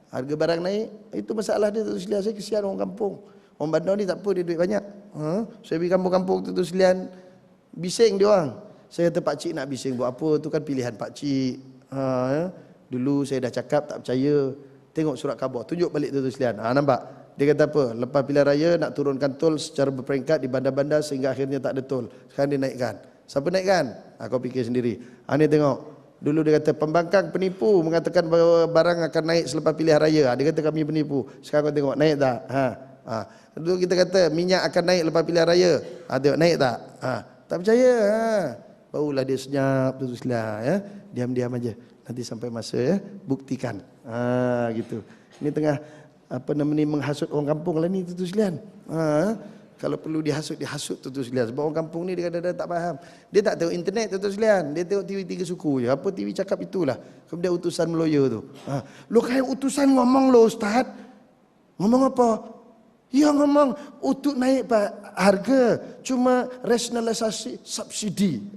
Harga barang naik, itu masalah dia tu sekalian. Saya kesian orang kampung. Orang bandar ni tak apa, dia duit banyak. Saya pergi kampung-kampung tu sekalian, bising dia orang. Saya kata pakcik nak bising buat apa, tu kan pilihan pakcik. Dulu saya dah cakap tak percaya. Tengok surat khabar, tunjuk balik tu sekalian. Nampak? Dia kata apa? Lepas pilihan raya nak turunkan tol secara berperingkat di bandar-bandar sehingga akhirnya tak ada tol. Sekarang dia naikkan. Siapa naikkan? Kau fikir sendiri. Ni tengok. Dulu dia kata pembangkang penipu mengatakan bahawa barang akan naik selepas pilihan raya. Dia kata kami penipu. Sekarang kau tengok naik tak? Dulu kita kata minyak akan naik lepas pilihan raya. Tengok naik tak? Tak percaya. Barulah dia senyap tu sekalian ya. Diam-diam aja. Nanti sampai masa ya buktikan. Gitu. Ini tengah menghasut orang kampung lah ni tu sekalian. Kalau perlu dihasut tu sekalian. Sebab orang kampung ni dia kadang-kadang tak faham. Dia tak tengok internet tu sekalian. Dia tengok TV 3 suku je. Apa TV cakap itulah. Kemudian utusan meloya tu. Lo kayak utusan ngomong lo Ustaz. Ngomong apa? Ya ngomong untuk naik harga. Cuma rasionalisasi subsidi.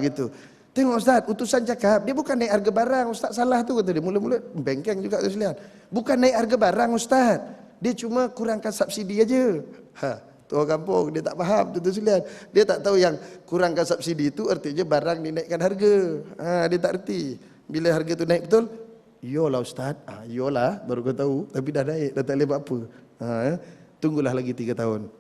Gitu. Tengok Ustaz, utusan cakap, dia bukan naik harga barang. Ustaz salah tu kata dia. Mula-mula bengkeng juga tu sekalian. Bukan naik harga barang Ustaz. Dia cuma kurangkan subsidi aja. Tu orang kampung, dia tak faham tu sekalian. Dia tak tahu yang kurangkan subsidi itu artinya barang dinaikkan harga. Dia tak erti. Bila harga tu naik betul, iyalah Ustaz. Iyalah, baru kau tahu. Tapi dah naik, dah tak boleh buat apa. Tunggulah lagi 3 tahun.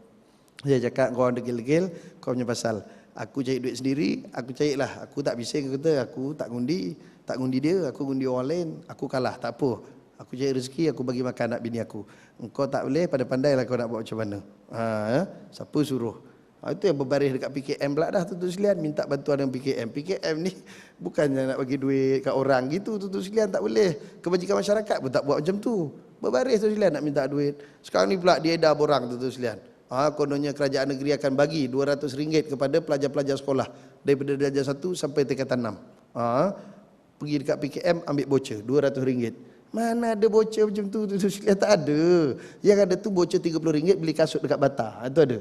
Dia cakap, kau orang degil-degil, kau punya pasal. Aku cari duit sendiri, aku carilah. Aku tak bising, kata aku tak ngundi dia, aku ngundi orang lain, aku kalah, tak apa. Aku cari rezeki, aku bagi makan anak bini aku. Engkau tak boleh, pandai-pandailah kau nak buat macam mana. Siapa suruh? Itu yang berbaris dekat PKM pula dah tuan-tuan sekalian, minta bantuan dengan PKM. PKM ni bukannya nak bagi duit kat orang gitu tuan-tuan sekalian, tak boleh. Kebajikan masyarakat pun tak buat macam tu. Berbaris tuan sekalian nak minta duit. Sekarang ni pula dia dah borang tuan-tuan sekalian. Kononnya kerajaan negeri akan bagi RM200 kepada pelajar-pelajar sekolah daripada darjah 1 sampai tingkatan 6. Pergi dekat PKM ambil voucher RM200. Mana ada voucher macam tu sekalian, tak ada. Yang ada tu voucher RM30 beli kasut dekat Bata. Itu ada.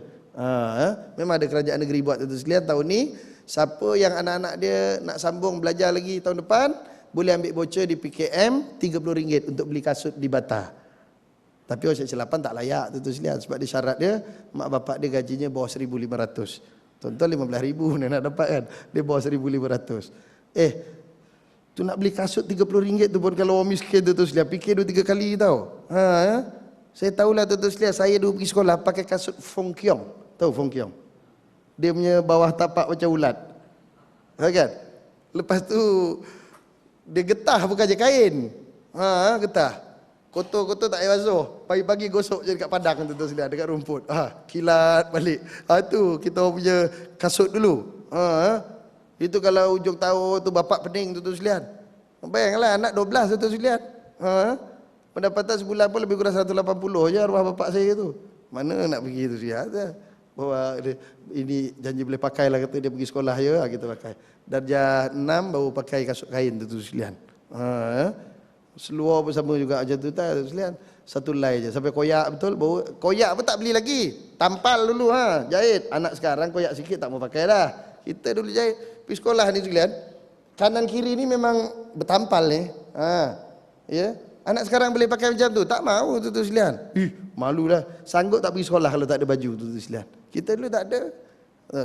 Memang ada kerajaan negeri buat tu sekalian. Tahun ni siapa yang anak-anak dia nak sambung belajar lagi tahun depan boleh ambil voucher di PKM RM30 untuk beli kasut di Bata. Tapi orang Seksyen 8 tak layak tu sekalian sebab dia syarat dia mak bapak dia gajinya bawah 1,500. Tuan-tuan 15,000 dia nak dapat kan. Dia bawah 1,500. Tu nak beli kasut RM30 tu pun kalau orang miskin tu sekalian fikir 2-3 kali tau. Saya tahulah tu sekalian, saya dulu pergi sekolah pakai kasut Fong Kiong. Tahu Fong Kiong? Dia punya bawah tapak macam ulat. Kan? Lepas tu dia getah bukan je kain. Getah. Kotor-kotor tak payah basuh. Pagi-pagi gosok je dekat padang tu sekalian, dekat rumput. Kilat balik. Tu kita punya kasut dulu. Itu kalau hujung tahun tu bapak pening tu sekalian. Bayanglah anak 12 tu sekalian. Pendapatan sebulan pun lebih kurang 180 je arwah bapak saya tu. Mana nak pergi tu sekalian. Bawa dia, ini janji boleh pakai lah kata dia pergi sekolah ya, kita pakai. Darjah 6 baru pakai kasut kain tu sekalian. Seluar pun sama juga macam tu tak sekalian. Satu lay je sampai koyak betul. Baru koyak pun tak beli lagi. Tampal dulu jahit. Anak sekarang koyak sikit tak mau pakai dah. Kita dulu jahit. Pergi sekolah ni sekalian. Kanan kiri ni memang bertampal ni. Ya. Anak sekarang boleh pakai macam tu. Tak mau tu sekalian. Malulah. Sanggup tak pergi sekolah kalau tak ada baju tu sekalian. Kita dulu tak ada.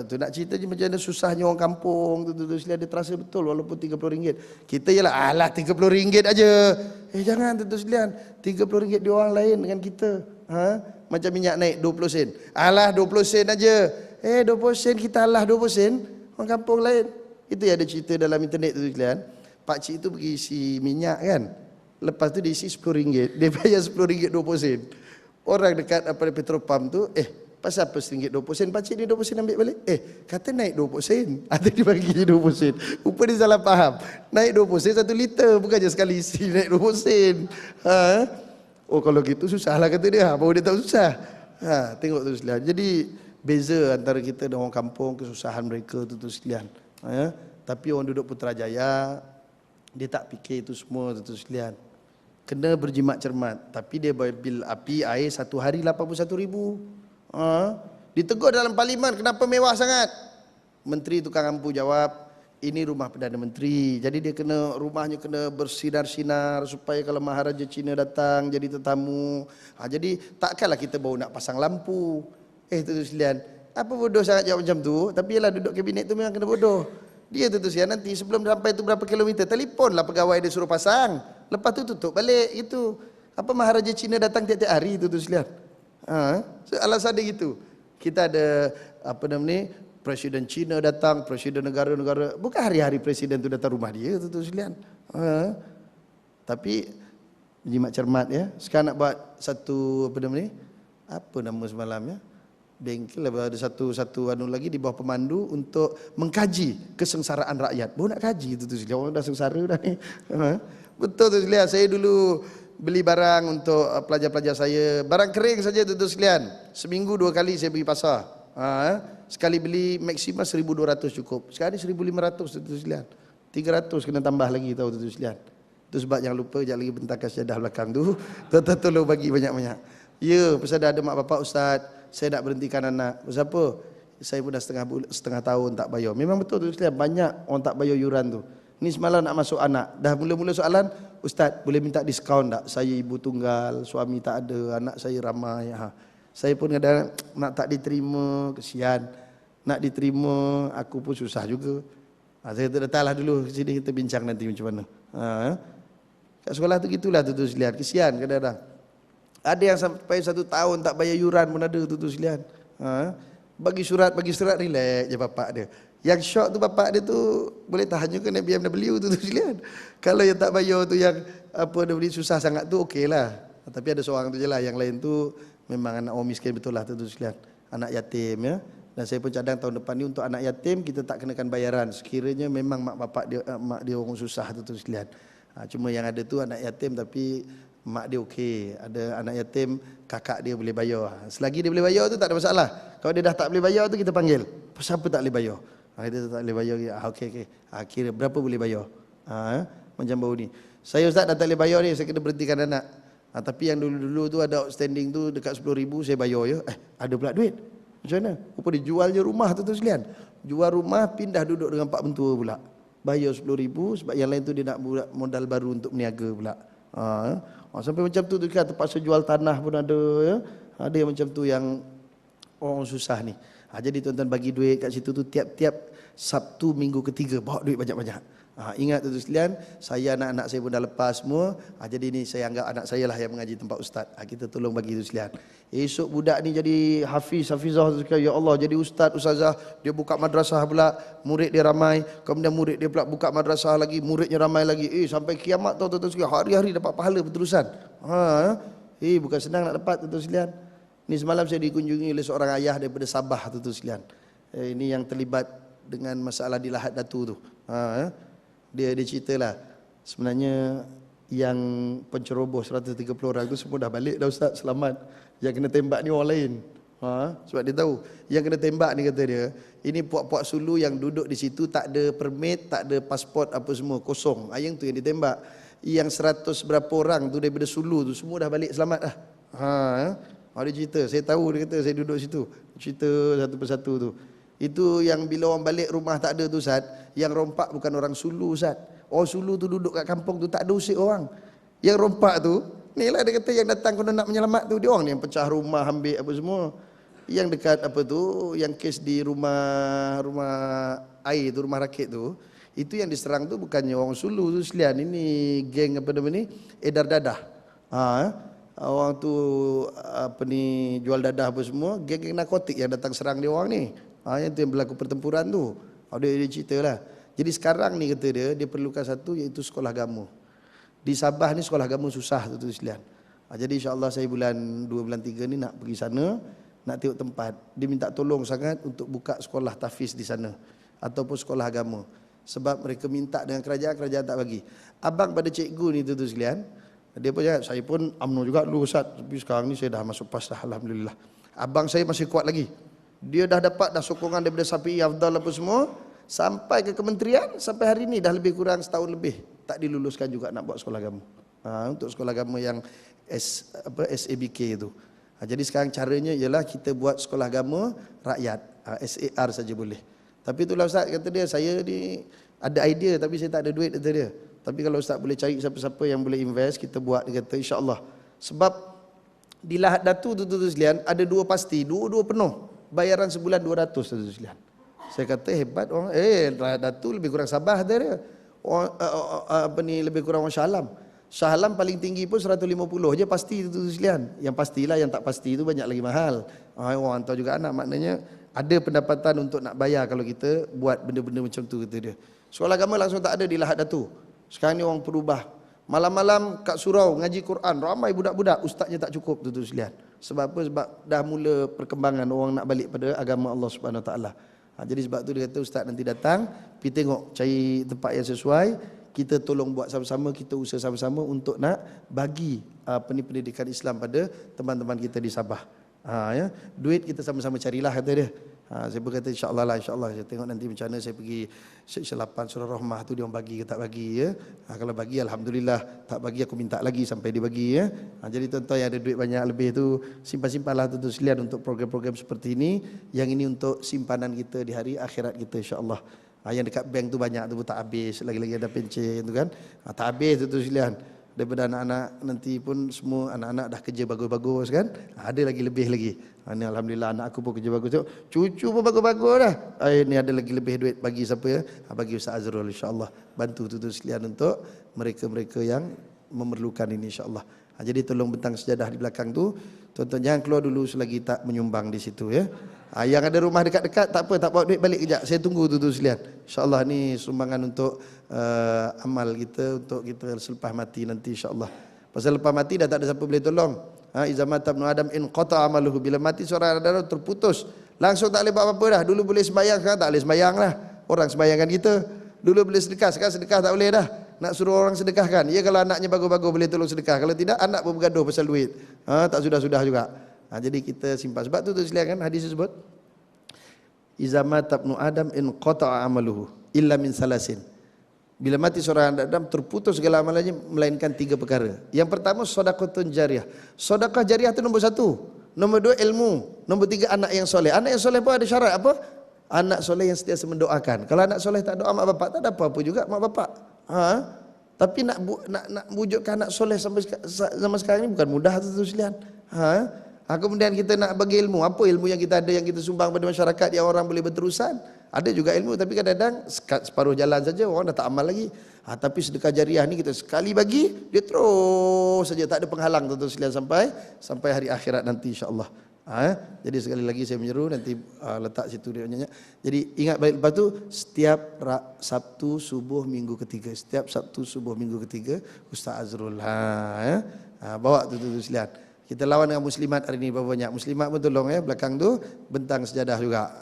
Tu nak cerita je macam mana susahnya orang kampung tu sekalian, dia terasa betul walaupun RM30. Kita ialah alah RM30 aja. Jangan tu sekalian. RM30 di orang lain dengan kita. Macam minyak naik 20 sen. Alah 20 sen aja. 20 sen kita alah 20 sen. Orang kampung lain. Itu yang ada cerita dalam internet tu sekalian. Pak cik tu pergi isi minyak kan. Lepas tu dia isi RM10. Dia bayar RM10 20 sen. Orang dekat apa Petropam tu, pasal apa RM1.20 sen? Pakcik ni 20 sen ambil balik. Kata naik 20 sen. Ada dia bagi je 20 sen. Rupa dia salah faham. Naik 20 sen 1 liter. Bukan je sekali isi naik 20 sen. Kalau gitu susah lah kata dia. Baru dia tahu susah. Tengok tu sekalian. Jadi beza antara kita dan orang kampung, kesusahan mereka tu sekalian. Tapi orang duduk Putrajaya, dia tak fikir itu semua tu sekalian. Kena berjimat cermat. Tapi dia bayar bil api air 1 hari RM81,000. Ditegur dalam parlimen, kenapa mewah sangat? Menteri tukang ampu jawab, ini rumah Perdana Menteri. Jadi dia kena, rumahnya kena bersinar-sinar supaya kalau Maharaja Cina datang jadi tetamu. Jadi takkanlah kita baru nak pasang lampu. Tu sekalian, apa bodoh sangat jawab macam tu? Tapi ialah duduk kabinet tu memang kena bodoh. Dia tu sekalian, nanti sebelum sampai tu berapa kilometer, telefonlah pegawai dia suruh pasang. Lepas tu tutup balik itu. Apa Maharaja Cina datang tiap-tiap hari tu sekalian. So, alasan dia gitu. Kita ada Presiden Cina datang, Presiden negara-negara. Bukan hari-hari Presiden tu datang rumah dia tu sekalian. Tapi menyimak cermat ya. Sekarang nak buat satu apa nama semalamnya? Bengkel ada satu lagi di bawah pemandu untuk mengkaji kesengsaraan rakyat. Baru nak kaji tu sekalian. Orang dah sengsara dah ni. Betul tu sekalian. Saya dulu beli barang untuk pelajar-pelajar saya, barang kering saja tu sekalian. Seminggu 2 kali saya pergi pasar. Sekali beli maksimum 1,200 cukup. Sekarang ni 1,500 tu sekalian. 300 kena tambah lagi tahu tu sekalian. Itu sebab jangan lupa jangan lagi bentakan syahadah belakang tu. Tolong bagi banyak-banyak. Ya, pasal dah ada mak bapak ustaz, saya nak berhentikan anak. Pasal apa? saya pun dah setengah tahun tak bayar. Memang betul tu sekalian, banyak orang tak bayar yuran tu. Ni semalam nak masuk anak, dah mula-mula soalan, Ustaz boleh minta diskaun tak? Saya ibu tunggal, suami tak ada, anak saya ramai. Saya pun kadang nak tak diterima, kesian. Nak diterima, aku pun susah juga. Saya kata datanglah dulu ke sini, kita bincang nanti macam mana. Kat sekolah tu gitulah tu sekalian, kesian kadang-kadang. Ada yang sampai 1 tahun tak bayar yuran pun ada tu sekalian. Bagi surat relax je bapak dia. Yang syok tu bapak dia tu boleh tahan juga naik BMW tu sekalian. Kalau yang tak bayar tu yang apa dia beli susah sangat tu okey lah. Tapi ada seorang tu je lah, yang lain tu memang anak orang miskin betul lah tu sekalian. Anak yatim ya. Dan saya pun cadang tahun depan ni untuk anak yatim kita tak kenakan bayaran. Sekiranya memang mak dia orang susah tu sekalian. Cuma yang ada tu anak yatim tapi mak dia okey. Ada anak yatim kakak dia boleh bayar. Selagi dia boleh bayar tu tak ada masalah. Kalau dia dah tak boleh bayar tu kita panggil. Siapa tak boleh bayar? Dia tak boleh bayar. Okey. Kira berapa boleh bayar? Macam baru ni. Saya Ustaz dah tak boleh bayar ni, saya kena berhentikan anak. Tapi yang dulu-dulu tu ada outstanding tu dekat 10,000 saya bayar ya. Ada pula duit. Macam mana? Rupa dia jual je rumah tu sekalian. Jual rumah pindah duduk dengan pak mentua pula. Bayar 10,000 sebab yang lain tu dia nak buat modal baru untuk meniaga pula. Sampai macam tu kan terpaksa jual tanah pun ada ya. Ada yang macam tu yang orang susah ni. Jadi tuan-tuan bagi duit kat situ tu tiap-tiap Sabtu minggu ketiga bawa duit banyak-banyak. Ingat tu sekalian, saya anak-anak saya pun dah lepas semua. Jadi ni saya anggap anak saya lah yang mengaji tempat ustaz. Kita tolong bagi tu sekalian. Esok budak ni jadi hafizah tu sekalian. Ya Allah, jadi ustaz, ustazah, dia buka madrasah pula, murid dia ramai. Kemudian murid dia pula buka madrasah lagi, muridnya ramai lagi. Sampai kiamat tu sekalian, hari-hari dapat pahala berterusan. Bukan senang nak dapat tu sekalian. Ni semalam saya dikunjungi oleh seorang ayah daripada Sabah tu sekalian. Ini yang terlibat dengan masalah di Lahad Datu tu. Dia ceritalah sebenarnya yang penceroboh 130 orang tu semua dah balik dah ustaz, selamat. Yang kena tembak ni orang lain. Sebab dia tahu yang kena tembak ni kata dia, ini puak-puak Sulu yang duduk di situ tak ada permit, tak ada pasport apa semua, kosong. Yang tu yang ditembak. Yang 100 berapa orang tu daripada Sulu tu semua dah balik selamat dah. Dia cerita, saya tahu dia kata saya duduk situ. Cerita satu persatu tu. Itu yang bila orang balik rumah tak ada tu Ustaz, yang rompak bukan orang Sulu Ustaz. Orang Sulu tu duduk kat kampung tu tak ada usik orang. Yang rompak tu, ni lah dia kata yang datang kena nak menyelamat tu, dia orang ni yang pecah rumah, ambil apa semua. Yang dekat apa tu, yang kes di rumah air tu, rumah rakit tu, itu yang diserang tu bukannya orang Sulu tu sekalian. Ini geng apa nama ni, edar dadah. Orang tu apa ni jual dadah apa semua, geng-geng narkotik yang datang serang dia orang ni. Yang tu yang berlaku pertempuran tu. Dia cerita lah. Jadi sekarang ni kata dia perlukan satu iaitu sekolah agama. Di Sabah ni sekolah agama susah tu sekalian. Jadi insya-Allah saya bulan 2 bulan 3 ni nak pergi sana, nak tengok tempat. Dia minta tolong sangat untuk buka sekolah tahfiz di sana ataupun sekolah agama. Sebab mereka minta dengan kerajaan tak bagi. Abang pada cikgu ni tu sekalian, dia pun cakap, saya pun UMNO juga dulu Ustaz, tapi sekarang ni saya dah masuk PAS dah, alhamdulillah. Abang saya masih kuat lagi. Dia dah dapat sokongan daripada Sapi Afdal apa semua, sampai ke kementerian, sampai hari ni dah lebih kurang setahun lebih tak diluluskan juga nak buat sekolah agama. Untuk sekolah agama yang SABK itu. Jadi sekarang caranya ialah kita buat sekolah agama rakyat, SAR saja boleh. Tapi itulah Ustaz kata dia, saya ni ada idea tapi saya tak ada duit kata dia. Tapi kalau Ustaz boleh cari siapa-siapa yang boleh invest, kita buat, dia kata insya-Allah. Sebab di Lahad Datu tu sekalian ada dua pasti, dua penuh. Bayaran sebulan 200 tu sekalian. Saya kata hebat orang. Lahad Datu lebih kurang Sabah dia. Lebih kurang orang Shah Alam. Shah Alam paling tinggi pun 150 je pasti tu sekalian. Yang pastilah, yang tak pasti itu banyak lagi mahal. Orang tahu juga anak, maknanya ada pendapatan untuk nak bayar kalau kita buat benda-benda macam tu kata dia. Sekolah agama langsung tak ada di Lahad Datu. Sekarang ni orang perubah. Malam-malam kat surau ngaji Quran, ramai budak-budak, ustaznya tak cukup tu sekalian. Sebab apa? Sebab dah mula perkembangan orang nak balik pada agama Allah Subhanahu Wa Taala. Jadi sebab tu dia kata ustaz nanti datang, pergi tengok, cari tempat yang sesuai, kita tolong buat sama-sama, kita usaha sama-sama untuk nak bagi pendidikan Islam pada teman-teman kita di Sabah. Duit kita sama-sama carilah kata dia. Saya berkata insya-Allah lah, insya-Allah. Saya tengok nanti macam mana saya pergi selapan surah Rahmah tu dia orang bagi ke tak bagi ya. Kalau bagi alhamdulillah, tak bagi aku minta lagi sampai dia bagi ya. Jadi tuan-tuan yang ada duit banyak lebih tu simpan-simpanlah tuan-tuan sekalian untuk program-program seperti ini. Yang ini untuk simpanan kita di hari akhirat kita insya-Allah. Yang dekat bank tu banyak tu pun tak habis, lagi-lagi ada pencen tu kan. Tak habis tuan-tuan sekalian. Daripada anak-anak nanti pun semua anak-anak dah kerja bagus-bagus kan. Ada lagi lebih lagi. Ini alhamdulillah anak aku pun kerja bagus. Cucu pun bagus-bagus dah. Ini ada lagi lebih duit bagi siapa ya? Bagi Ustaz Azrul insya-Allah. Bantu tuan-tuan sekalian untuk mereka-mereka yang memerlukan ini insya-Allah. Jadi tolong bentang sejadah di belakang tu. Tuan-tuan jangan keluar dulu selagi tak menyumbang di situ ya. Yang ada rumah dekat-dekat tak apa, tak bawa duit balik kejap. Saya tunggu tuan-tuan sekalian. Insya-Allah ni sumbangan untuk amal kita untuk kita selepas mati nanti insya-Allah. Pasal lepas mati dah tak ada siapa boleh tolong. Iza mata ibnu Adam in qata amaluhu. Bila mati seorang Adam terputus, langsung tak boleh buat apa-apa dah. Dulu boleh sembahyang, sekarang tak boleh sembahyang lah. Orang sembahyangkan kita. Dulu boleh sedekah, sekarang sedekah tak boleh dah. Nak suruh orang sedekahkan. Ya kalau anaknya bagus-bagus boleh tolong sedekah. Kalau tidak anak pun bergaduh pasal duit. Tak sudah-sudah juga. Jadi kita simpan. Sebab tu silakan hadis sebut. Iza mata ibnu Adam in qata amaluhu illa min salasin. Bila mati seorang Adam terputus segala amalannya melainkan 3 perkara. Yang pertama sedekahun jariah. Sedekah jariah itu nombor 1. Nombor 2 ilmu. Nombor 3 anak yang soleh. Anak yang soleh pun ada syarat apa? Anak soleh yang sentiasa mendoakan. Kalau anak soleh tak doa mak bapak tak ada apa-apa juga mak bapak. Tapi nak wujudkan anak soleh sampai zaman sekarang ni bukan mudah tu sekalian. Kemudian kita nak bagi ilmu. Apa ilmu yang kita ada yang kita sumbang pada masyarakat yang orang boleh berterusan? Ada juga ilmu tapi kadang-kadang separuh jalan saja orang dah tak amal lagi. Tapi sedekah jariah ni kita sekali bagi dia terus saja tak ada penghalang tuan-tuan sekalian sampai hari akhirat nanti insya-Allah. Jadi sekali lagi saya menyeru nanti letak situ dia nyanyi. Jadi ingat baik lepas tu setiap Sabtu subuh minggu ketiga. Setiap Sabtu subuh minggu ketiga Ustaz Azrul. Bawa tu sekalian. Kita lawan dengan muslimat hari ini berapa banyak. Muslimat pun tolong ya belakang tu bentang sejadah juga.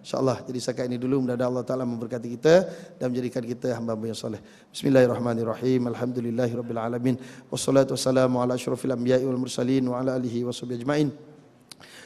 InsyaAllah. Jadi setakat ini dulu mudah-mudahan Allah Ta'ala memberkati kita dan menjadikan kita hamba-hamba yang soleh. Bismillahirrahmanirrahim. Alhamdulillahirabbil alamin. Wassalatu wassalamu ala asyrafil anbiya'i wal mursalin wa ala alihi washabihi ajmain.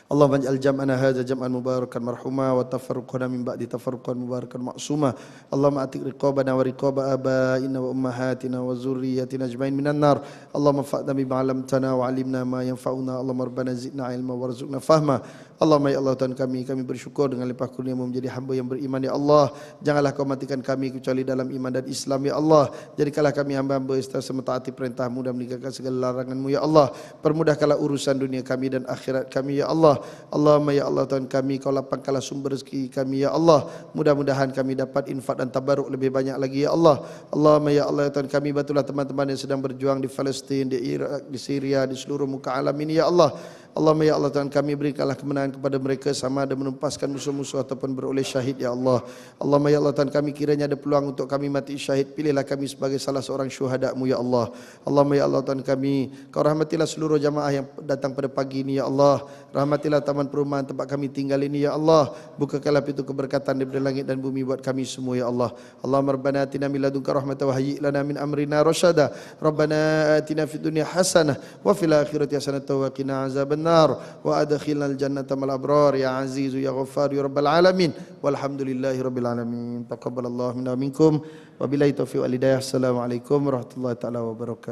Allahumma ij'al jam'ana hadza jam'an mubarakan marhuma wa tafarruqana min ba'di tafarruqan mubarakan ma'suma. Allahumma atik riqabana wa riqaba abaina wa ummahatina wa zurriyyatina ajmain minan nar. Allahumma fa'na bima 'allamtana wa 'allimna ma yanfa'una. Allahumma rabbana zidna ilma warzuqna fahma. Allahumma ya Allah Tuhan kami bersyukur dengan limpah kurnia-Mu menjadi hamba yang beriman ya Allah. Janganlah Kau matikan kami kecuali dalam iman dan Islam ya Allah. Jadikanlah kami hamba-hamba yang sentiasa mentaati perintah-Mu dan meninggalkan segala larangan-Mu ya Allah. Permudahkanlah urusan dunia kami dan akhirat kami ya Allah. Allahumma ya Allah Tuhan kami, Kau lapangkanlah sumber rezeki kami ya Allah. Mudah-mudahan kami dapat infak dan tabaruk lebih banyak lagi ya Allah. Allahumma ya Allah Tuhan kami, bantulah teman-teman yang sedang berjuang di Palestin, di Iraq, di Syria, di seluruh muka alam ini ya Allah. Allahumma ya Allah Tuhan kami, berikanlah kemenangan kepada mereka sama ada menumpaskan musuh-musuh ataupun beroleh syahid ya Allah. Allahumma ya Allah Tuhan kami, kiranya ada peluang untuk kami mati syahid, pilihlah kami sebagai salah seorang syuhada-Mu ya Allah. Allahumma ya Allah Tuhan kami, Kau rahmatilah seluruh jamaah yang datang pada pagi ini ya Allah. Rahmatilah taman perumahan tempat kami tinggal ini ya Allah. Bukakanlah pintu keberkatan daripada langit dan bumi buat kami semua ya Allah. Allahumma rabbana atina min ladunka rahmatan wa hayyi' lana min amrina rasyada. Rabbana atina fid dunya hasanah wa fil akhirati hasanah wa qina azaban nar wa adkhilnal jannata mal abrar ya aziz ya ghaffar ya rabbal alamin walhamdulillahi rabbil alamin. Taqabbalallahu minna wa minkum wa billahi taufiq wal hidayah. Assalamualaikum warahmatullahi taala wabarakatuh.